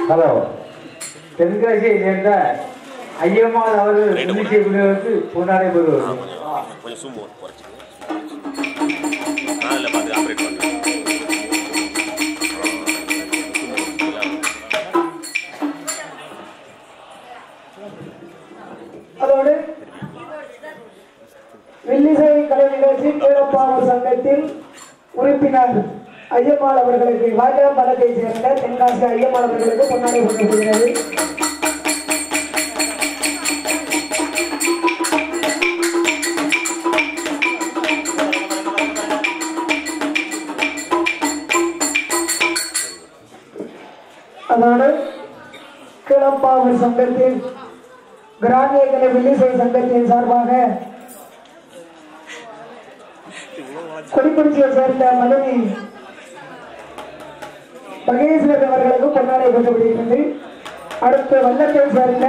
ஹலோ, தென்காசியை சேர்ந்த ஐயம்மாள் அவர்கள் இன்னிசை குழுவிற்கு பொன்னாடை பெறுவார். கொஞ்சம் சூம் குறைச்சி அதில் பார்த்து ஆப்ரேட் பண்ணுறேன். அதோடு வில்லிசை கலை நிகழ்ச்சி கீழப்பாவூர் சங்கத்தின் உறுப்பினர் ஐயம்மாள் அவர்களுக்கு வாஜாபாலத்தை சேர்ந்த தென்காசி ஐயம்மாள் அவர்களுக்கு பொன்னாடை போற்றப்படுகிறது. அதோடு கீழப்பாவூர் சங்கத்தின் கிராமிய கலை வில்லிசை சங்கத்தின் சார்பாக கொடிக்குறிச்சியை சேர்ந்த மனைவி மகேஸ்வரன் அவர்களுக்கு பொன்னாடை போற்றப்படுகிறது. அடுத்து வல்லத்தை சேர்ந்த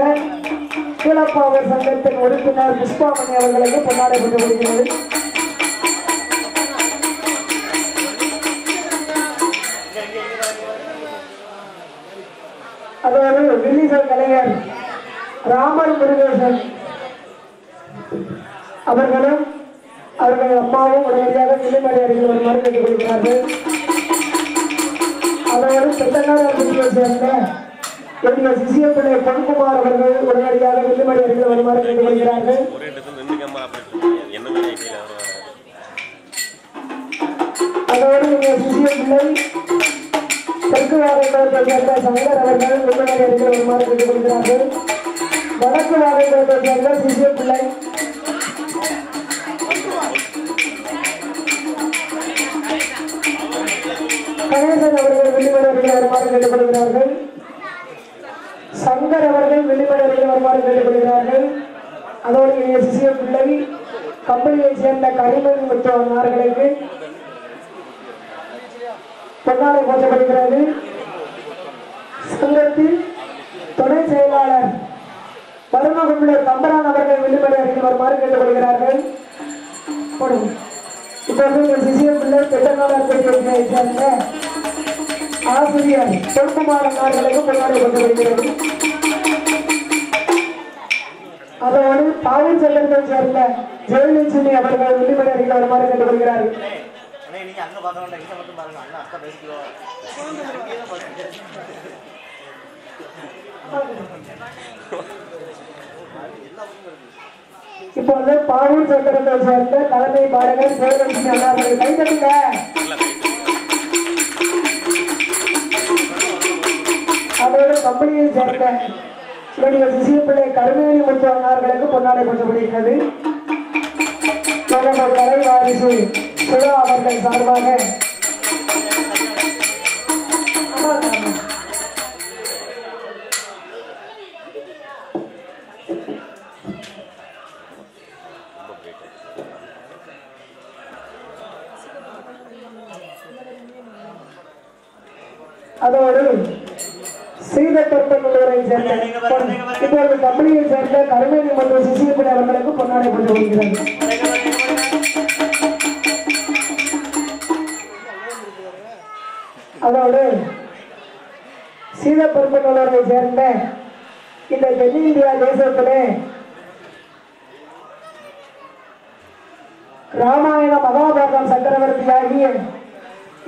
கீழப்பாவூர் சங்கத்தின் உறுப்பினர் புஷ்பாமணி அவர்களுக்கு பொன்னாடை போற்றப்படுகிறது. அதோடு வில்லிசை கலைஞர் ராமன் முருகேசன் அவர்களும் அவர்கள் அம்மாவும் உடனடியாக வில்லிமலை அருகில் வருமாறு கேட்டுக் கொள்கிறார்கள். அதோடு செத்தநாடு சேர்ந்த என்னுடைய சிசிய பிள்ளை பொன்குமார் அவர்கள் உடனடியாக வில்லிமலை அருகில் வருமாறு கேட்டுக் கொள்கிறார்கள். அதோடு என்னுடைய சிசிய பிள்ளை தெற்கு வாகைக்குளத்தை சேர்ந்த சங்கர் அவர்கள் வில்லிமலை அருகில் வருமாறு கேட்டுக் கொள்கிறார்கள். வடக்கு வாகைக்குளத்தை சேர்ந்த சிசிய பிள்ளை கணேசன் அவர்கள் வில்லிமலை அருகில் வருமாறு கேட்டுக்கொள்கிறார்கள். சங்கர் அவர்கள் வில்லிமலை அருகில் வருமாறு கேட்டுக்கொள்கிறார்கள். அதோடு இணைய சிசிய பிள்ளை கம்பெனியை சேர்ந்த கரிமன் மற்றும் அன்னார்களுக்கு பொன்னாடை போற்றப்படுகிறது. சங்கத்தின் துணை செயலாளர் மருமகுள்ளர் கம்பரான் அவர்கள் வில்லிமலை அருகில் வருமாறு கேட்டுக்கொள்கிறார்கள். இப்போது சிசிய பிள்ளை பெற்றநாளர் பள்ளியை சேர்ந்த ஆசிரியர் பொன்குமார் அன்னார்களுக்கு பொன்னாடை போற்றப்படுகிறது. அதோடு பாவூர் சங்கத்தை சேர்ந்த ஜெயலட்சுமி அவர்கள் வில்லிமலை அருகில் வருமாறு கேட்டுக்கொள்கிறார்கள். இப்போது பாவூர் சங்கத்தை சேர்ந்த தலைமை பாடகர் ஜெயலட்சுமி அண்ணார்கள் கைதட்டுங்க. அதோடு கம்பெனியை சேர்ந்த என்னுடைய சிசிய பிள்ளை கருமேனி முத்து அண்ணார்களுக்கு பொன்னாடை போற்றப்படுகிறது. கலை வாரிசு சுழா அவர்கள் சார்பாக அதோடு ஸ்ரீதப்பற்பள்ளூரை சேர்ந்த இப்போது கம்பெனியை சேர்ந்த கருமேனி மற்றும் சிசியப்பிள்ளை அவர்களுக்கு பொன்னாடை போற்றப்படுகிறது. அதோடு சீதப்பெரும்பலூரை சேர்ந்த இந்த தென்னிந்தியா தேசத்திலே ராமாயண மகாபாரதம் சக்கரவர்த்தியாகிய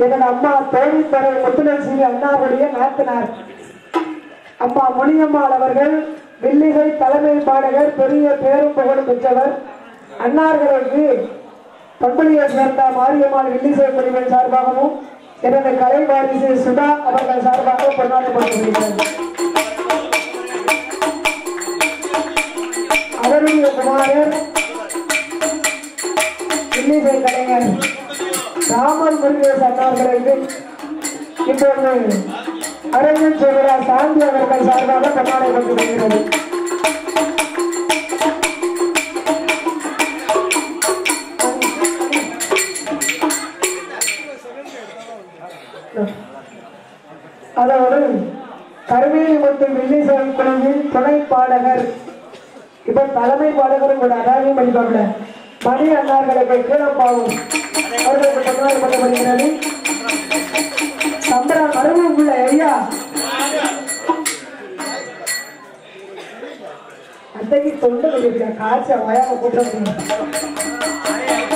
எனது அம்மா தோழிப்பறை முத்துலட்சுமி அண்ணாவுடைய நாத்தனார் அம்மா முனியம்மாள் அவர்கள் வில்லிகை தலைமை பாடகர், பெரிய பேரும் புகழும் பெற்றவர். அன்னார்களுக்கு பண்புலியை சேர்ந்த மாரியம்மாள் வில்லிசை குழுவின் சார்பாகவும் எனது கலை வாரிசு சுதா அவர்கள் சார்பாக கொண்டாடப்படுகிறார்கள். அவருடைய குமாரர் வில்லிசை கலைஞர் ராமன் முருகேஷ் அண்ணார்களுக்கு இப்போது அரங்கன் சொல்கிறார் சாந்தி அவர்கள் சார்பாக கொண்டாடப்பட்டிருக்கிறது. அதோடு கருவேலி மற்றும் வில்லிசை குழுவின் துணை பாடகர், இப்ப தலைமை பாடகரும் கூட அதாரியும் படிப்பாங்க மணி அண்ணார்களுக்கு கீழப்பாவும் அவர்களுக்கு கொண்டாடப்படப்படுகிறது. சம்பரா மருவும் உள்ள ஐயா அன்றைக்கு தொண்டு வெளியிருக்க காய்ச்ச வயாம கூட்டம்.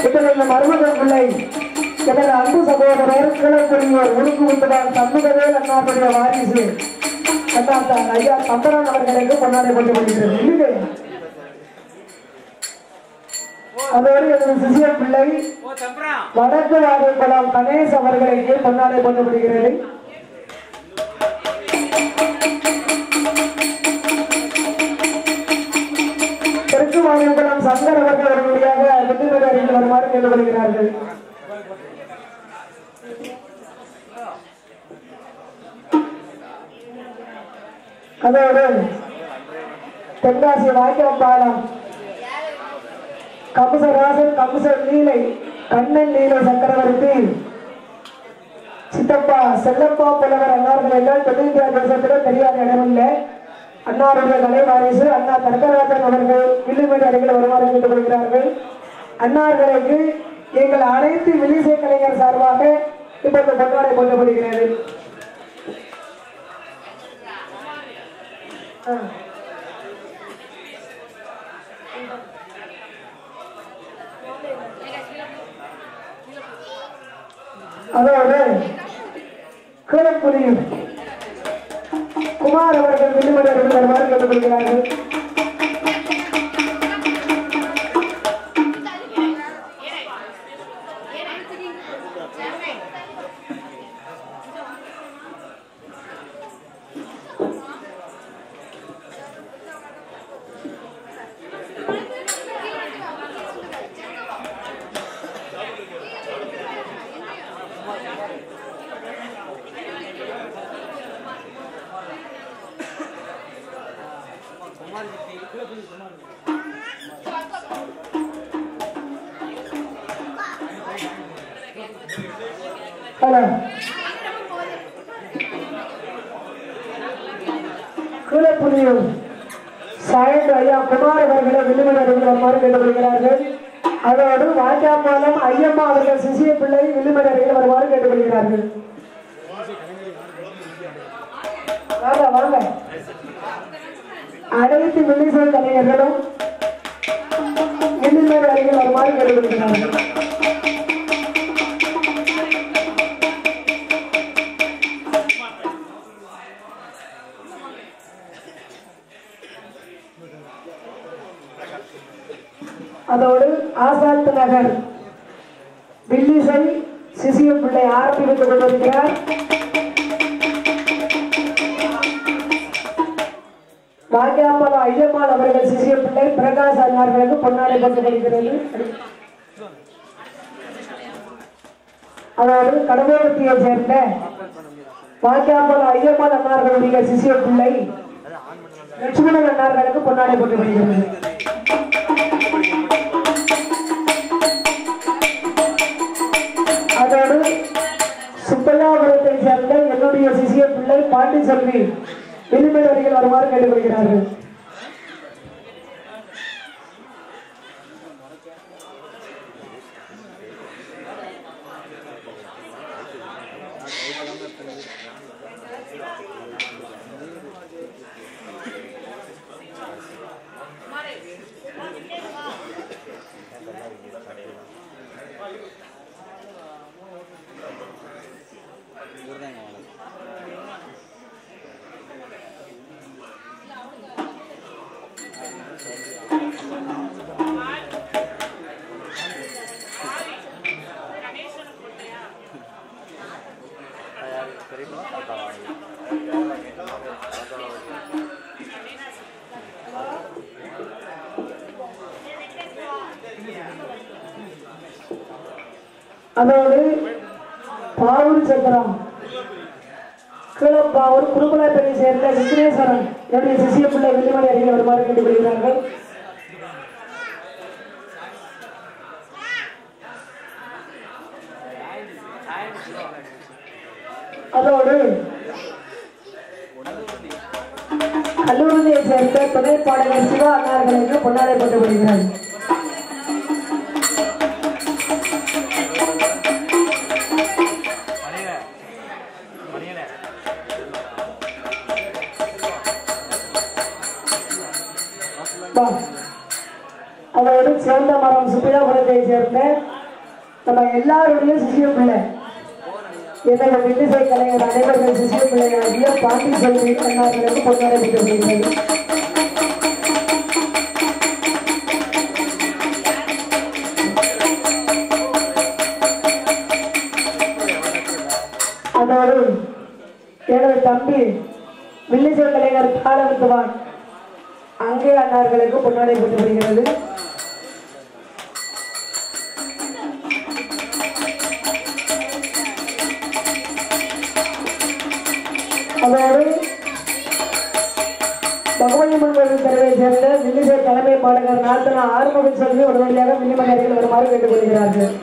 இப்ப இந்த மருமகன் பிள்ளை எனது அன்பு சகோதரர் கிழக்குடியோர் உடுக்கு விட்டுதான் சண்முகவேல் அண்ணாவுடைய வாரிசு அண்ணாத்தான் ஐயா சம்பரன் அவர்களுக்கு கொண்டாடப்பட்டுள்ளது. இல்லை அதோடு எனது சிசிய பிள்ளை வடக்கு வாழைக்குளம் கணேஷ் அவர்களுக்கு கொண்டாடப்பட்டுள்ளது. தெற்கு வாழைக்குளம் சங்கர் அவர்கள் உடனடியாக விருதுநகர் அறிந்து வருமாறு கேட்டுக்கொள்கிறார்கள். அதோடு தென்காசி வாய்க்காப்பாலம் கம்சராசன் கம்சன் லீலை கண்ணன் லீலை சக்கரவர்த்தி சித்தப்பா செல்லப்பா புலவர் அன்னார்கள் எல்லாம் தென்னிந்தியா தேசத்திலும் தெரியாத இடமில்லை. அன்னாருடைய கலை வாரிசு அண்ணா தர்கராஜன் அவர்கள் வில்லுமணி அருகில் வருமாறு கேட்டுக் கொள்கிறார்கள். அன்னார்களுக்கு எங்கள் அனைத்து வில்லிசை கலைஞர் சார்பாக இப்போது கொண்டாடை போட்டப்படுகிறது. அதோடு கீழப்புலியும் குமார் அவர்கள் வில்லுமணி அருகில் வருமாறு கேட்டுக் கொள்கிறார்கள். கீழப்புலியூர் சாயந்த ஐயா குமார் அவர்களை வில்லுமணி அருகில் வருமாறு கேட்டுக்கொள்கிறார்கள். அதோடு வாய்க்காப்பாலம் ஐயம்மா அவர்கள் சிசிய பிள்ளை வில்லுமணி அருகில் வருமாறு கேட்டுக்கொள்கிறார்கள். வாங்க வாங்க அனைத்து வில்லிசை கலைஞர்களும் வில்லுமணி அருகில் வருமாறு கேட்டுக்கொள்கிறார்கள். அதோடு ஆசாத் நகர் வில்லிசை சிசிய பிள்ளை ஆரம்பி வைத்துக் கொண்டிருக்கிறார். வாக்கியாம்பால ஐயம்மாள் அவர்கள் சிசிய பிள்ளை பிரகாஷ் அண்ணார்களுக்கு பொன்னாடை போட்டப்படுகிறது. அதோடு கடலோரத்தையை சேர்ந்த வாக்கியாம்பால ஐயம்மாள் அண்ணார்களுடைய சிசிய பிள்ளை லட்சுமணன் அண்ணார்களுக்கு பொன்னாடை போட்டப்படுகிறது. அதோடு சுப்பையாபுரத்தை சேர்ந்த என்னுடைய சிசிய பிள்ளை பாண்டிச்செல்வி வில்லுமணி அருகில் வருமாறு கேட்டுக்கொள்கிறார்கள். அதோடு பாவூர் சத்திரம் கீழப்பாவூர் குருகுலப்பேட்டை சேர்ந்த விக்னேஸ்வரன் என்னுடைய சிசிய பிள்ளை வெள்ளிமணி அருகில் வருமாறு கேட்டுக்கொள்கிறார்கள். அதோடு கல்லூரியை சேர்ந்த துணை பாடகர் சிவா அண்ணார்களுக்கு பொன்னாடை போட்டு வருகிறார். அதோடு சிறந்த மரம் சுப்பியாபுரத்தை சேர்ந்த நம்ம எல்லாருடைய சிசிய பிள்ளை என்னோட வில்லிசை கலைஞர் அனைவர்கள் சிசிய பிள்ளையாகிய பாண்டிச்செல்வி அண்ணார்களுக்கு பொன்னாடை போட்டு வருகிறது. அதோடு எனது தம்பி வில்லிசை கலைஞர் தாளவித்துவான் அங்கே அண்ணார்களுக்கு பொன்னாடை போட்டு வருகிறது. அதோடு பகவதியம்மன் கோவில் தெருவை சேர்ந்த வில்லிசை தலைமை பாடகர் நாத்தனா ஆறுமுக செல்வி உடனடியாக வில்லிமணி அருகில் வருமாறு கேட்டுக்கொள்கிறார்கள்.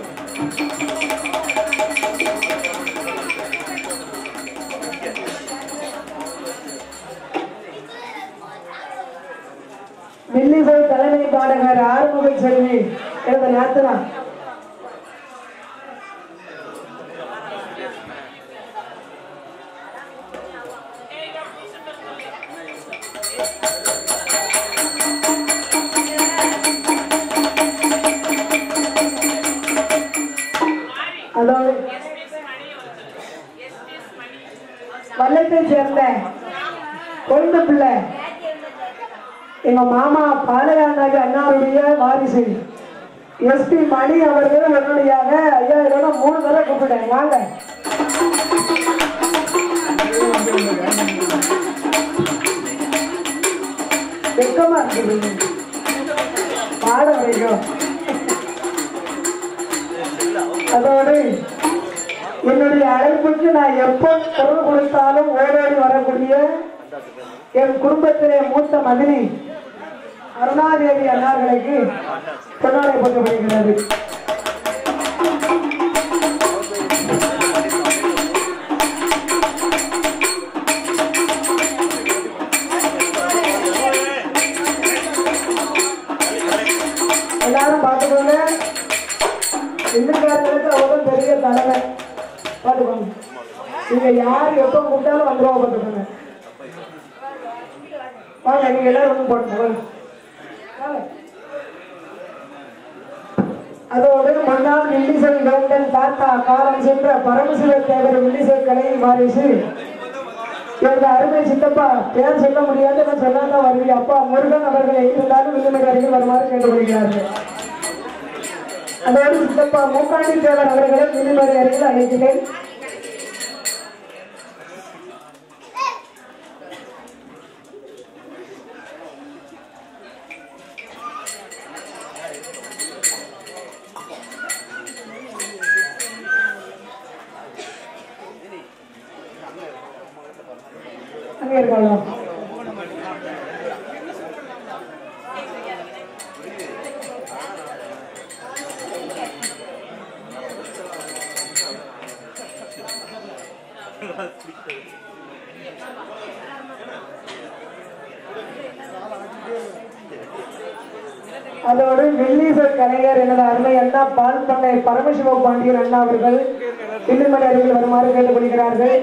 வில்லிசை தலைமை பாடகர் ஆறுமுக செல்வி எனது நாத்தனா அதோடு வல்லத்தை சேர்ந்த கொழுந்து பிள்ளை எங்க மாமா பாலகாண்டாக அண்ணாவுடைய வாரிசு எஸ்பி மணி அவர்கள் உடனடியாக 5000 3 தடவை கூப்பிட்டேன். வாங்க வெக்கமா இருக்குது பாட வரைக்கும். அதோடு என்னுடைய அழைப்புக்கு நான் எப்போ பொருள் கொடுத்தாலும் ஓடோடி வரக்கூடிய என் குடும்பத்திலே மூத்த மதினி அருணாதேவி அண்ணார்களுக்கு பொன்னாடை போட்டு வருகிறது. எல்லாரும் பார்த்துக்கோங்க. இந்துக்காரங்களுக்கு அவரும் பெரிய தலைமை. பார்த்துக்கோங்க. நீங்க யார் எப்ப கூப்பிட்டாலும் வந்துருவோம். பார்த்துக்கோங்க. வாங்க நீங்க எல்லாரும் ஒன்றும் போட்டு. அதோடு முன்னாள் வில்லிசை வேந்தன் தாத்தா காலம் சென்ற பரமசிவ தேவர் வில்லிசை கலை வாரிசு என்ற அருமை சித்தப்பா பேர் சொல்ல முடியாது சொல்லாதான் வருவீங்க. அப்பா முருகன் அவர்கள் எங்கிருந்தாலும் வில்லிமணி அருகில் வருமாறு கேட்டுக்கொள்கிறார்கள். அதோடு சித்தப்பா மூக்காண்டி தேவர் அவர்களை வில்லிமணி அருகில் அழைக்கிறேன். அங்கே இருக்கலாம். அதோடு வில்லிசை கலைஞர் எனது அருமை அண்ணா பால் பண்ணை பரமசிவ பாண்டியன் அண்ணா அவர்கள் வில்லிமணி அருகில் வருமாறு கேட்டுக்கொள்கிறார்கள்.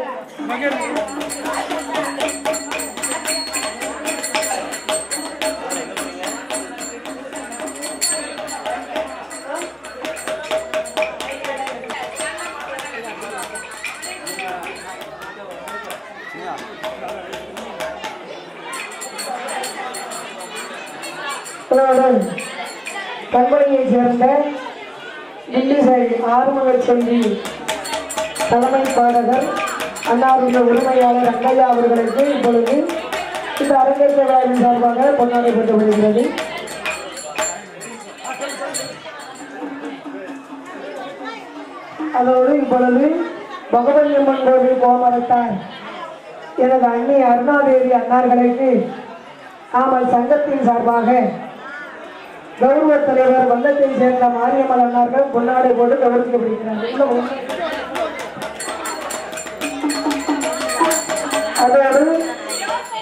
கண்பனையை சேர்ந்த வில்லிசை ஆறுமுக செல்வி தலைமை பாடகர் அண்ணாவுடைய உரிமையாளர் அங்கையா அவர்களுக்கு இப்பொழுது இந்த அரங்கேற்ற விழாவின் சார்பாக பொன்னாடை போட்டப்படுகிறது. அதோடு இப்பொழுது பகவதியம்மன் கோவில் கோமரத்தார் எனது அண்ணி அருணாதேவி அன்னார்களுக்கு நாமல் சங்கத்தின் சார்பாக கௌரவ தலைவர் வங்கத்தை சேர்ந்த மாரியம்மன் அன்னார்கள் பொன்னாடை போட்டு கௌரவிக்கப்படுகிறார்கள். அதோடு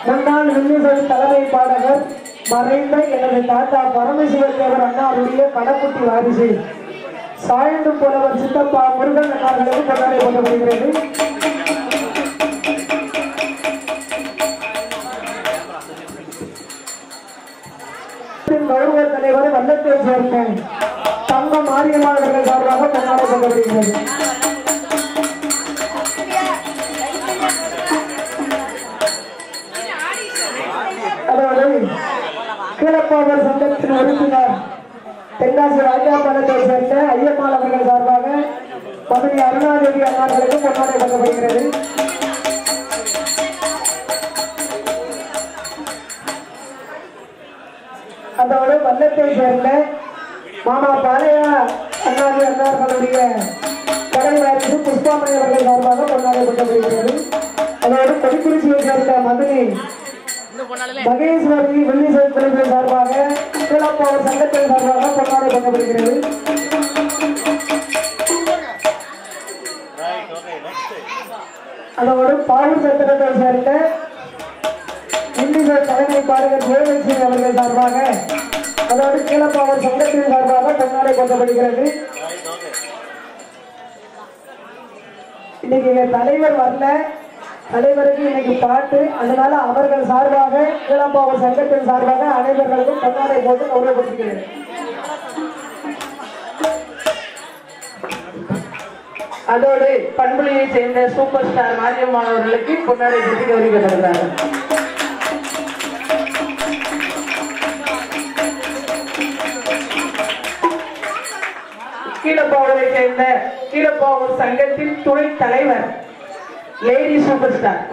முன்னாள் வில்லிசை தலைமை பாடகர் மறைந்த எனது தாத்தா பரமசிவ தேவர் அண்ணாவுடைய கணக்குட்டி வாரிசு சாய்ந்து போனவர் சித்தப்பா முருகன் அண்ணார்களுக்கு கொண்டாடி போட்டப்படுகிறது. கௌரவ தலைவர் வல்லத்தை சேர்ந்த தங்க மாரியம்மாள் சார்பாக கொண்டாடி போட்டப்படுகிறது. அதோடு கீழப்பாவர் சங்கத்தின் உறுப்பினர் தென்காசி ராஜாபாலத்தை சேர்ந்த ஐயம்மாள் அவர்கள் சார்பாக மதுரை அருணாதேவி அண்ணார்களுக்கு கொண்டாடி கொள்ளப்படுகிறது. அதோடு வல்லத்தை சேர்ந்த மாமா பாலையா அண்ணாதி அண்ணார்களுடைய கடை வாரிசு புஷ்பாமணி அவர்கள் சார்பாக கொண்டாடி கொள்ளப்படுகிறது. அதோடு கொடிக்குறிச்சியை சேர்ந்த மதுரை மகேஸ்வரி வெள்ளிசை குழுவின் சார்பாக கீழப்பாவர் சங்கத்தின் சார்பாக கொண்டாடி கொள்ளப்படுகிறது. அதோடு பாவூர் சத்திரத்தை சேர்ந்த இந்திய தலைமை பாடகர் கோவிந்த் அவர்கள் சார்பாக அதோடு கீழப்பாவர் சங்கத்தின் சார்பாக கொண்டாடி கொள்ளப்படுகிறது. இன்னைக்கு எங்க தலைவர் வரல, தலைவருக்கு இன்னைக்கு பாட்டு, அதனால அவர்கள் சார்பாக கீழப்பாவர் சங்கத்தின் சார்பாக அனைவர்களுக்கும் கொண்டாடை போட்டு கௌரவப்படுத்துகிறேன். அதோடு பண்புலியை சேர்ந்த சூப்பர் ஸ்டார் மாரியம்மாள் அவர்களுக்கு கொண்டாடை போட்டு கௌரவிக்கப்படுகிறார்கள். கீழப்பாவூரை சேர்ந்த கீழப்பாவூர் சங்கத்தின் துணை தலைவர் லேடி சூப்பர் ஸ்டார்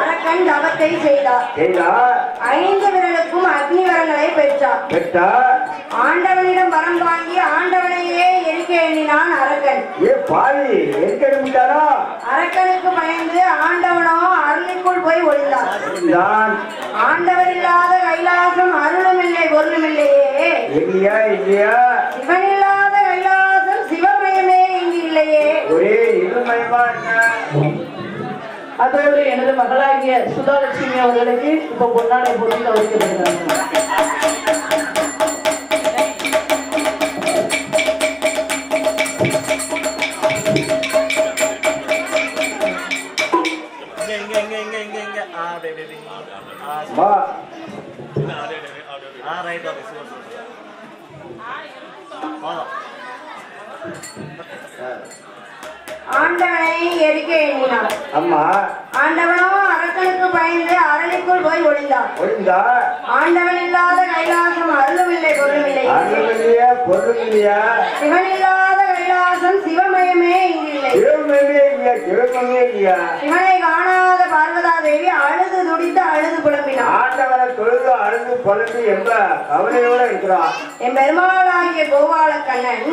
அரக்கன் தவத்தை செய்தார். 5 விரலுக்கும் அக்னி வரங்களை பெற்றார். ஆண்டவனிடம் வரம் வாங்கி ஆண்டவனையே எரிக்க எண்ணினான் அரக்கன். அரக்கனுக்கு பயந்து ஆண்டவனோ அருளுக்குள் போய் ஒளிந்தான். ஆண்டவர் இல்லாத கைலாசம் அருளும் இல்லை பொருளும் இல்லையே. சிவனில்லாத கைலாசம் சிவமயமே இங்கு இல்லையே. அதோடு எனது மகளாகிய சுதாலட்சுமி அவர்களுக்கு இப்ப பொன்னாடை போட்டு கௌரவிக்கப்படுகிறார்கள். ஆண்டவனை எரிக்க எண்ணினார். ஆண்டவனோ அரக்கனுக்கு பயந்து அரளிக்குள் போய் ஒளிந்தான். ஆண்டவன் இல்லாத கைலாசம் அருளும் இல்லை பொருளும் இல்லை. சிவன் இல்லாத கைலாசம் சிவமயமே இங்கு இல்லை. சிவனை காணாத பார்வதா தேவி அழுது துடித்து அழுது புலம்பினார். ஆண்டவனை தொழுது அழுது புலம்பி என்ற கவலையோட இருக்கிறார். என் பெருமாளாகிய கோபால கண்ணன்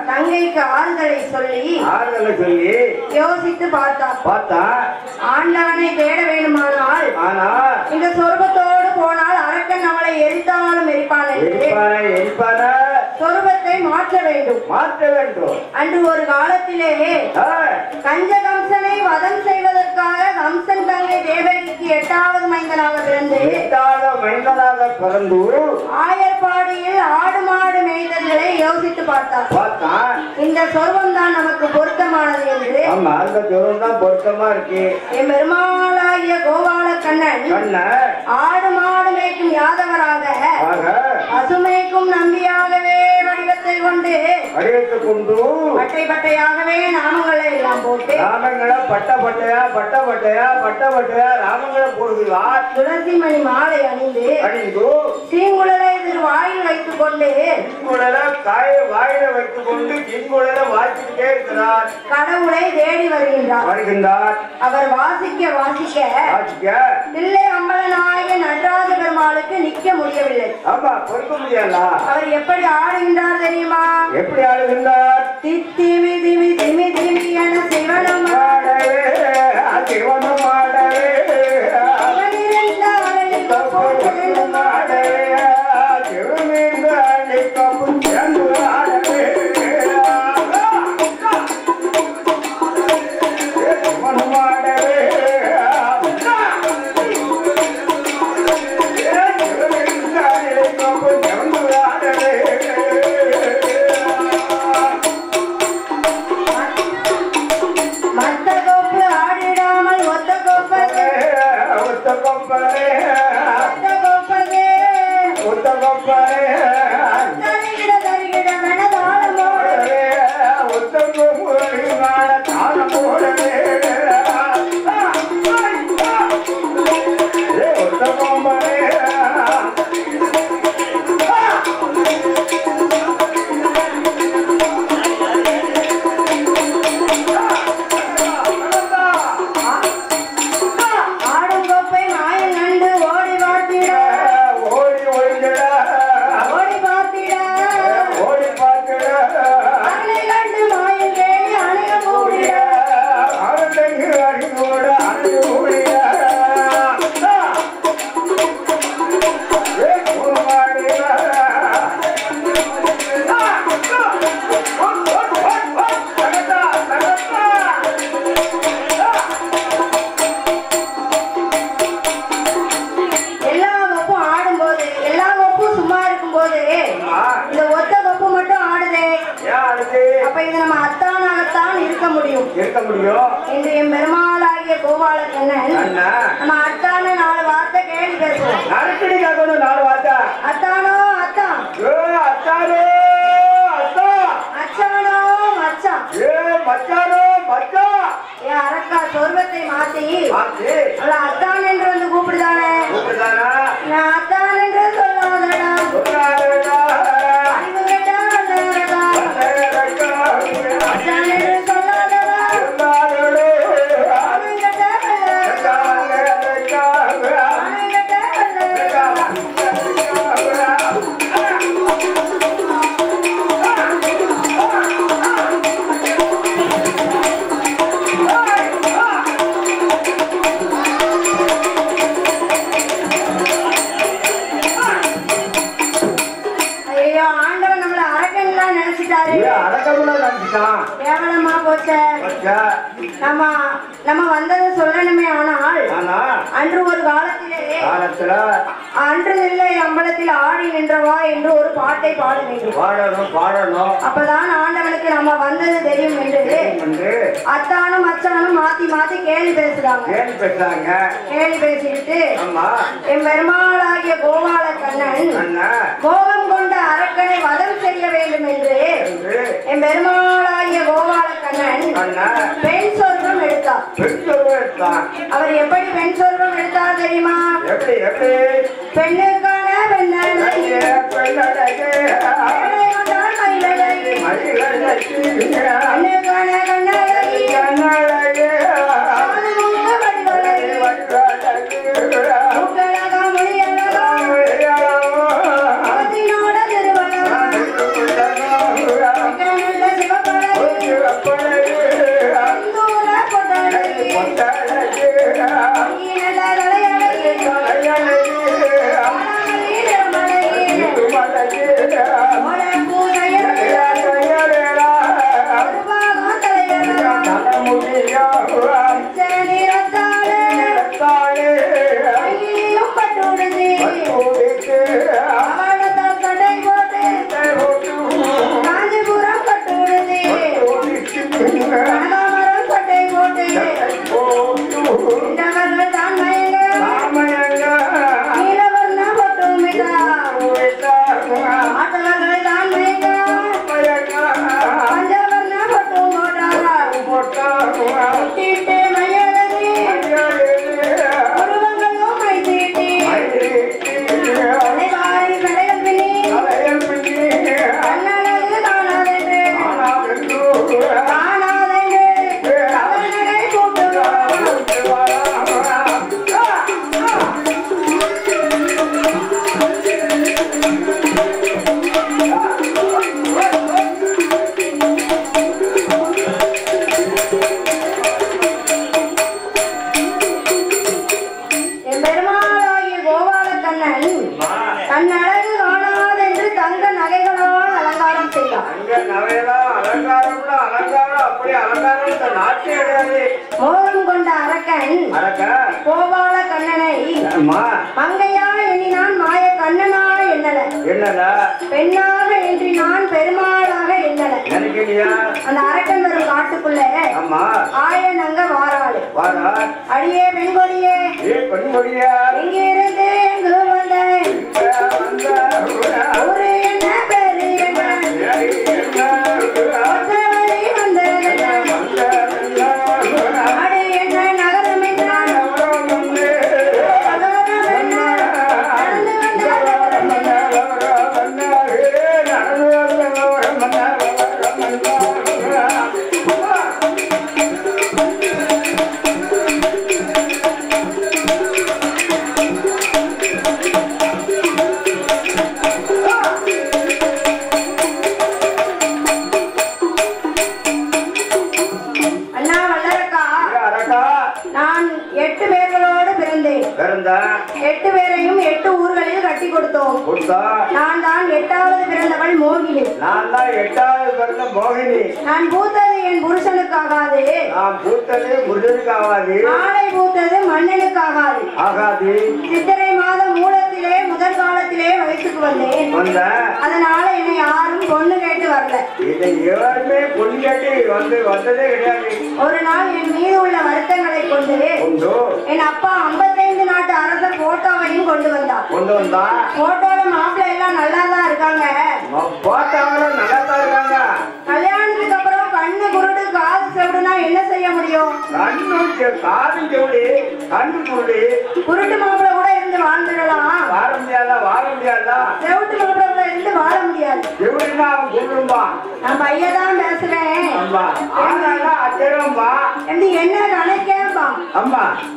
தங்கைக்கு ஆறுதலை சொல்லி யோசித்து பார்த்தா ஆண்டவனை தேட வேண்டுமானால் இந்த சொர்பத்தோடு போனால் அரக்கன் அவளை எரித்தாலும் எரிப்பான் என்று சொர்பத்தை மாற்ற வேண்டும். அன்று ஒரு காலத்திலே கஞ்ச கம்சனை வதம் செய்வதற்காக கம்சன் தங்கை தேவகிக்கு 8வது மைந்தனாக பிறந்து ஆயர்பாடியில் ஆடு மாடு மேய்தல்களை யோசித்து பார்த்தார். இந்த சொர்பம் தான் நமக்கு பொருத்தமானது என்று பொருத்தமா இருக்கு. என் பெருமாளாகிய கோபால கண்ணன் ஆடு மாடு மேய்க்கும் யாதவராக பசுமைக்கும் நம்பியாகவே வடிவத்தை வடிவத்தை கொண்டு பட்டை பட்டையாகவே நாமங்களை எல்லாம் போட்டு நாமங்களை பட்ட பட்டையா ராமங்களை போடுகிறார். துளசி மணி மாலை அணிந்து தீங்குழலை திரு வாயில் வைத்துக் கொண்டு வாயில வைத்துக் கொண்டு இங்குழல வாசிக்கிட்டே இருக்கிறார். கடவுளை தேடி வருகின்றார். அவர் வாசிக்க தில்லை அம்பலநாயக நடராஜ பெருமாளுக்கு நிக்க முடியவில்லை. ஆமா, பொறுக்க முடியல. அவர் எப்படி ஆடுகின்றார் தெரியுமா? எப்படி ஆடுகின்றார்? திமி திமி திமி திமி என சிவனம் ஆடவே சிவனம் ஆடவே அவனிருந்த அழகில் போட்டிருந்தும் ஆடவே சிவனிருந்த அழைக்கும் சென்று ஆடவே சிவனம் ஆடவே சிவனிருந்த அழைக்கும் சென்று ஆடவே மத்த கோப்பு ஆடிடாமல் ஒத்த கோப்பதே தருகிட தருகிட மனதாளமோடு ஆடும் கோப்பை மாயல் நண்டு ஓடி பார்த்திட அன்னை கண்டு மாயல் வேலி அணுக கூடிட எல்லா கோப்பும் ஆடும்போது எல்லா கோப்பும் சும்மா இருக்கும்போது இந்த ஒத்த கோப்பு மட்டும் ஆடுதே. அப்ப இது நம்ம அத்தானாகத்தான் இருக்க முடியும். இன்று என் பெருமாளாகிய கோபால கண்ணன் நம்ம அத்தான 4 வார்த்தை கேள்வி பேசுவோம். அத்தானோ அத்தான், அச்சானோ மச்சான். என் அரக்கா சொர்க்கத்தை மாத்தி அவள அத்தான் என்று வந்து கூப்பிடுதானே. நான் அத்தான் என்று சொல்லாதடா, அறிவு கேட்டா வந்தடா. அத்தான் என்று சொல்லாதடா, அறிவு கேட்டா வந்தடா. அறிவு கேட்டா வந்தடா. ஐயோ, ஆண்டவன் நம்மள அரக்கன்லாம் நினைச்சிட்டாரு. கேவலமா போச்சே. நம்ம வந்ததை சொல்லணுமே. ஆனால் அன்று ஒரு காலத்திலே அன்று இல்லை அம்பலத்தில் ஆடி நின்றவா என்று ஒரு பாட்டை பாட வேண்டும். அப்பதான் ஆண்டவனுக்கு நம்ம வந்தது தெரியும் என்று அத்தானும் அச்சானும் மாத்தி மாத்தி கேள்வி பேசுறாங்க. கேள்வி பேசிக்கிட்டு என் பெருமாளாகிய கோபால கண்ணன் கோபம் கொண்ட அரக்கனை வதம் செய்ய வேண்டும் என்று என் பெருமாளாகிய கோபால கண்ணன் பெண் சொர்க்கம் எடுத்தார். அவர் எப்படி பெண் சொர்க்கம் எடுத்தார் தெரியுமா? பெண்ணுக்கான பெண்ணழகி, பெண்ணுக்கான கண்ணழகி, மூக்கழகா மொழியழகா அவதினோட திருவழகா நல்ல சிவப்பழகி அந்தூர கொட்டழகி நல்ல தலையழகி மழை பூசையழகி அலங்காரம் அப்படி அலங்காரம் இந்த நாட்டே கிடையாது. மோகம் கொண்ட அரக்கன் கோபால கண்ணனை மங்கையா எண்ணினான் மாய கண்ணனா எண்ணல என்னடா பெண்ணாக எண்ணினான் பெருமாளாக எண்ணல. அந்த அரக்கன் வரும் காட்டுக்குள்ள ஆயனங்க வாராளு அடியே பெண்கொடியே எங்கே இருந்து எங்கு வந்தேன் ஒரு என்ன பேரு என்ன அடி என்ன நகரம் என்றான் நான் 8 பேர்களோடு பிறந்தேன். 8 பேரையும் 8 ஊர்களில் கட்டி கொடுத்தோம். நான் தான் 8வது பிறந்தவள் மோகினி. நான் பூத்தது என் புருஷனுக்காகாது. நாளை பூத்தது மன்னனுக்காகாது. சித்திரை மாதம் மூலத்திலே முதல் காலத்திலே வயசுக்கு வந்தேன். அதனால என்னை யாரும் பொண்ணு கேட்டு வரல. ஒரு நாள் என் மீது உள்ள வருத்தங்களை கொண்டு என் அப்பா 55 நாட்டு அரசர் போட்டோவையும் கொண்டு வந்தார். போட்டோல மாப்பிள்ளை எல்லாம் நல்லாதான் இருக்காங்க. கல்யாணத்துக்கு அப்புறம் கண்ணு குருடு காது செவிடுனா என்ன செய்ய முடியும்? குருட்டு மாப்பிள்ளை கூட இருந்து வாழ்ந்துடலாம், செவிட்டு மாப்பிள்ளை கூட இருந்து வாழ முடியாது. நான் பையதான் பேசுறேன், என்ன கணக்கேன்பா.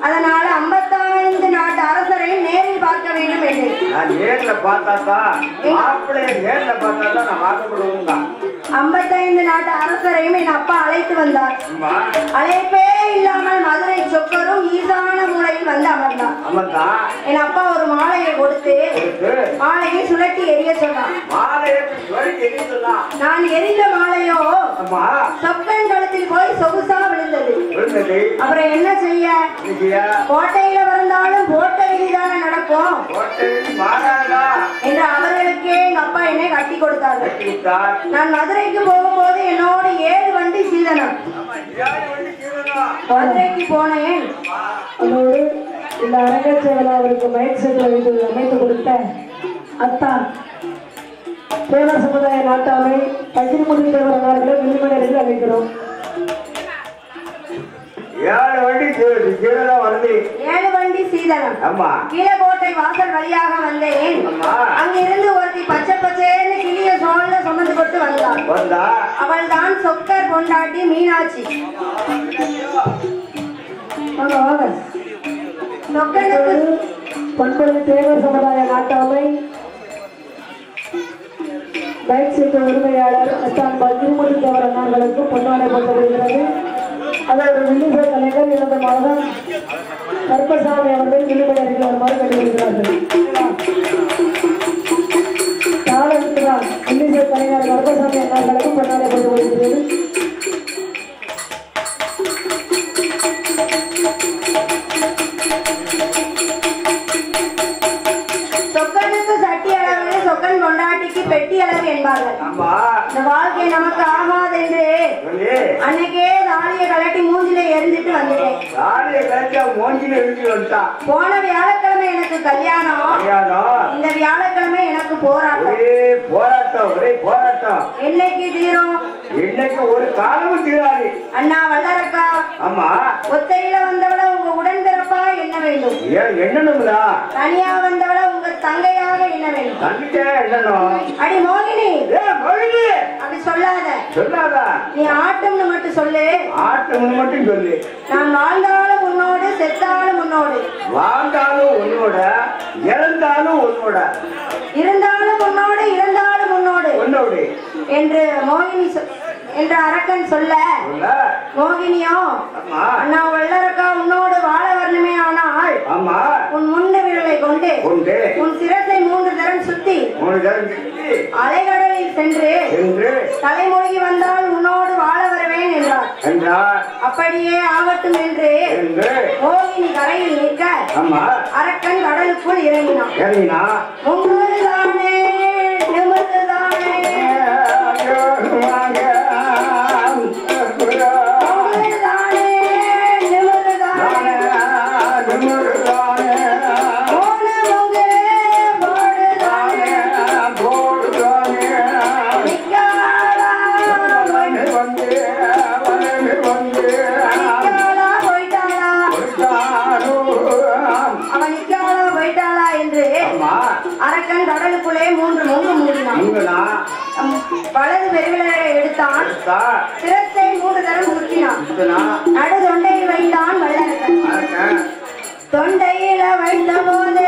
அதனால 55 நாட்டு அரசரை நேரில் பார்க்க வேண்டும் என்று 55 நாட்டு அரசரையும் என் அப்பா அழைத்து வந்தார். அழைப்பே இல்லாமல் மதுரை சொக்கரும் ஈசான மூலையில் வந்து அமர்ந்தார். என் அப்பா ஒரு மாலையை கொடுத்து மாலையை சுழட்டி எரிய சொன்னார். நான் எரிந்த மாலையோ சொக்கன் கழுத்தில் போய் சொகுசா விழுந்தது. அப்புறம் என்ன செய்ய? கோட்டையில வந்தாலும் போட்ட விதிதான நடக்கும் என்று அவர்களுக்கே எங்க அப்பா என்னை கட்டி கொடுத்தார்கள். நான் மதுரைக்கு போகும்போது என்னோட 7 வண்டி சீதனம். மதுரைக்கு போனேன். அதோடு இந்த அரங்கச்சேவல் அவருக்கு மைக் செட்டில் வைத்து அமைத்து கொடுத்த அத்தான் தேவ சமுதாய நாட்டாமை பகிர்முடி தேவர் அவர்களை விரும்பினர்கள் அழைக்கிறோம். 7 வண்டி சீதனம். கீழக்கோட்டை வாசல் வழியாக வந்தேன். அங்கிருந்து ஒருத்தி பச்சை பச்சேன்னு கிளிய சோழ சுமந்து கொண்டு வந்தாள். அவள் தான் சொக்கர் பொண்டாட்டி மீனாட்சி. சொக்கனுக்கு பண்புடைய தேவர் சமுதாய நாட்டாமை பைக் சீட்டு உரிமையாளர் அத்தான் பகிர்முடி தேவர் அண்ணார்களுக்கு பொன்னாடை போட்டப்படுகிறது. அதோட வில்லிசை கலைஞர் இறந்த மகன் கருப்பசாமி அவர்கள் வில்லுமணி வருமாறு கண்டுபிடிக்கிறார்கள். காலத்துதான் வில்லிசை கலைஞர் கருப்பசாமி அண்ணார்களுக்கு பொன்னாடை போட்டப்படுகிறது. சொக்கனுக்கு சட்டி அளவு, சொக்கன் பொண்டாட்டிக்கு பெட்டி அளவு என்பார்கள். இந்த வாழ்க்கை நமக்கு ஆகாதென்று அன்னைக்கே தாலியை கலட்டி மூஞ்சில எரிஞ்சிட்டு வந்துட்டேன். போன வியாழக்கிழமை எனக்கு கல்யாணம், இந்த வியாழக்கிழமை எனக்கு போராட்டம். என்னைக்கு தீரும்? இன்னைக்கு ஒரு காலமும் தீராது. அண்ணா வல்லரக்கா, ஒத்தையில வந்தவள உங்க உடன்பிறப்பா என்ன வேண்டும்? என்னணுங்களா? தனியா வந்தவள உங்க தங்கையாக என்ன வேண்டும்? தங்கிட்ட என்னணும்? அடி மோகினி, அப்படி சொல்லாத. நீ ஆட்டம்னு மட்டும் சொல்லு. ஆட்டம்னு மட்டும் சொல்லு. நான் வாழ்ந்தாலும் உன்னோடு, செத்தாலும் உன்னோடு. வாழ்ந்தாலும் உன்னோட, இறந்தாலும் உன்னோட. இருந்தாலும் உன்னோடு, இறந்தாலும் உன்னோடு என்று மோகினி என்ற அரக்கன் சொல்ல, மோகினியோ அண்ணா வல்லரக்கா உன்னோடு வாழ வரணுமே ஆனால் உன் முன்னு விரலை கொண்டு உன் சிரத்தை 3 தரம் சுத்தி அலைகடலில் சென்று தலைமொழி வந்தால் உன்னோடு வாழ வரவே என்றார். அப்படியே ஆகட்டும் என்று மோகினி கரையில் நிற்க அரக்கன் கடலுக்குள் இறங்கினான். முங்குதானே நிமிர்ந்துதானே அரக்கன் கடலுக்குள்ளே 3 முங்கு மூடினான். வலது பெருவிரலை எடுத்தான். சிரத்தை 3 தரம் சுற்றினான். நடு தொண்டையில் வைத்தான் வல்லரக்கன். தொண்டையில வைத்த போது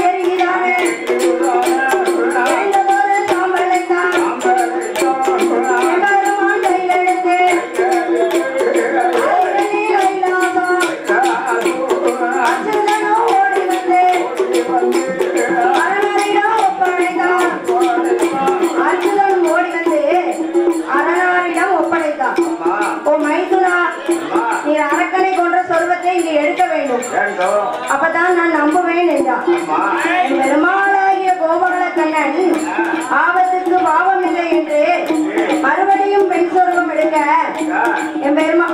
எரிகிறானே அப்பதான் நான் நம்புவேன் என்றான். பெருமாளாகிய கோபால கண்ணன் ஆபத்துக்கு பாவம் இல்லை என்று மறுபடியும் பெண் சொர்க்கம் எடுக்க என் பெருமா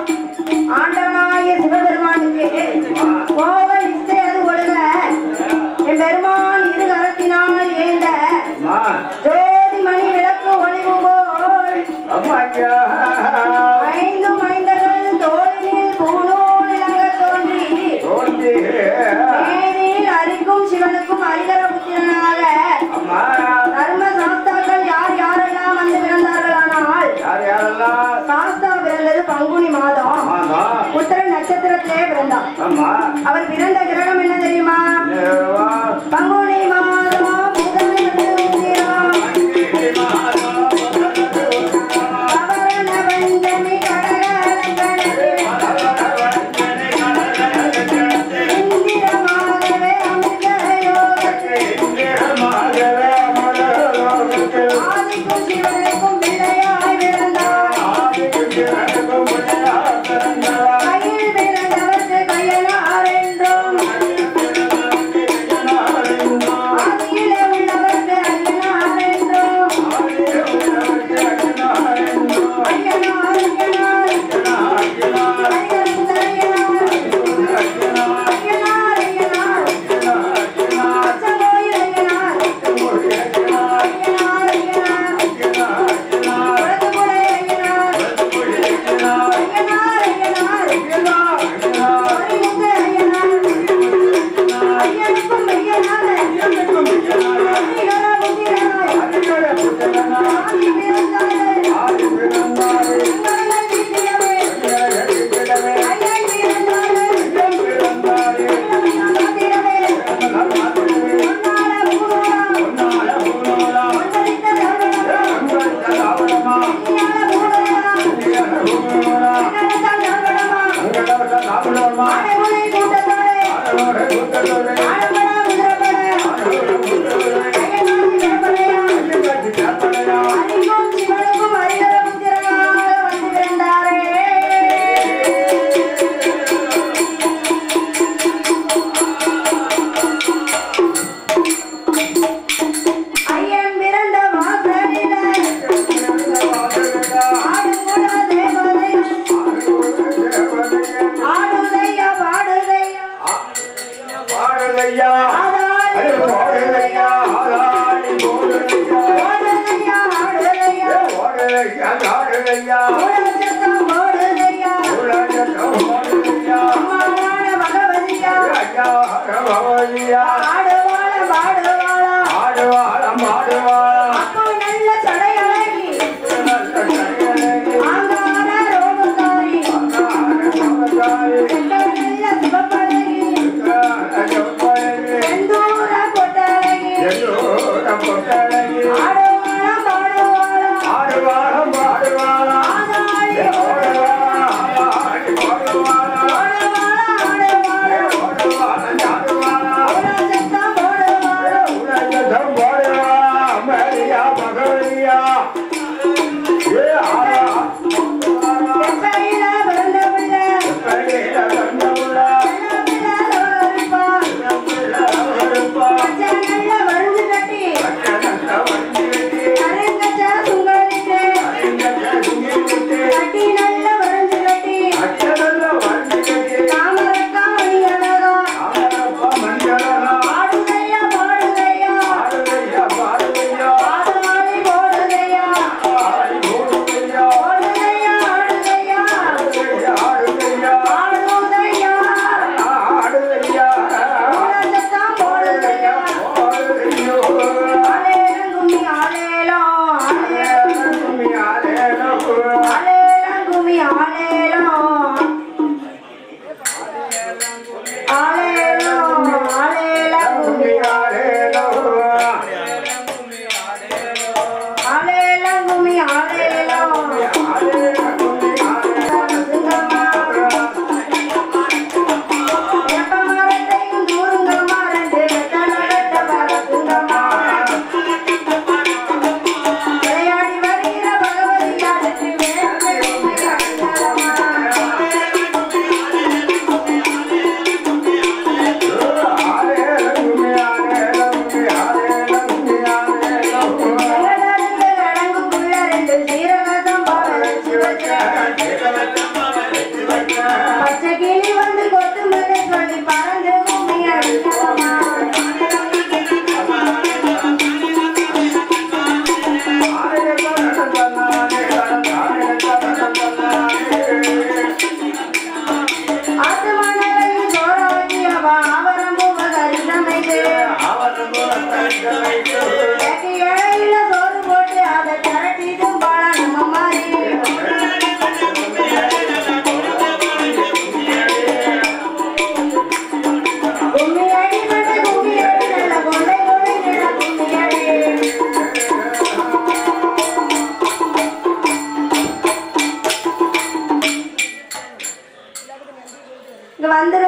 ஆண்டவனாகிய சிவபெருமானுக்கு கோப நிஷ்டை அது கொடுங்க. என் பெருமான் இரு கரத்தினால் ஏந்த ஜோதி மணி விளக்கு ஒளிவும் போல் 5 மைந்தர்கள் தோழினில் பூநூல் இலங்க தோன்றி மேனில் அரிக்கும் சிவனுக்கும் அரிகர புத்திரனாக தர்ம சாஸ்தாக்கள் யார் யாரெல்லாம் வந்து பிறந்தார்களானால் சாஸ்தா பிறந்தது பங்குனி மாதம் உத்தர நட்சத்திரத்திலே பிறந்தார். அவர் பிறந்த கிரகம் என்ன தெரியுமா? பங்குனி மாதம்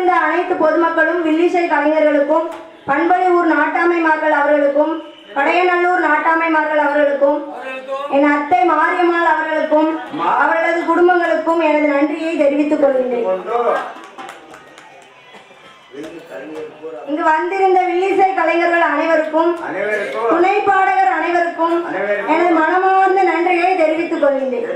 வந்திருந்த அனைத்து பொதுமக்களும் வில்லிசை கலைஞர்களுக்கும் பண்பொழியூர் நாட்டாமைமார்கள் அவர்களுக்கும் கடையநல்லூர் நாட்டாமைமார்கள் அவர்களுக்கும் என் அத்தை மாரியம்மாள் அவர்களுக்கும் அவர்களது குடும்பங்களுக்கும் எனது நன்றியை தெரிவித்துக் கொள்கின்றேன். இங்கு வந்திருந்த வில்லிசை கலைஞர்கள் அனைவருக்கும் துணை பாடகர் அனைவருக்கும் எனது மனமார்ந்த நன்றியை தெரிவித்துக் கொள்கின்றேன்.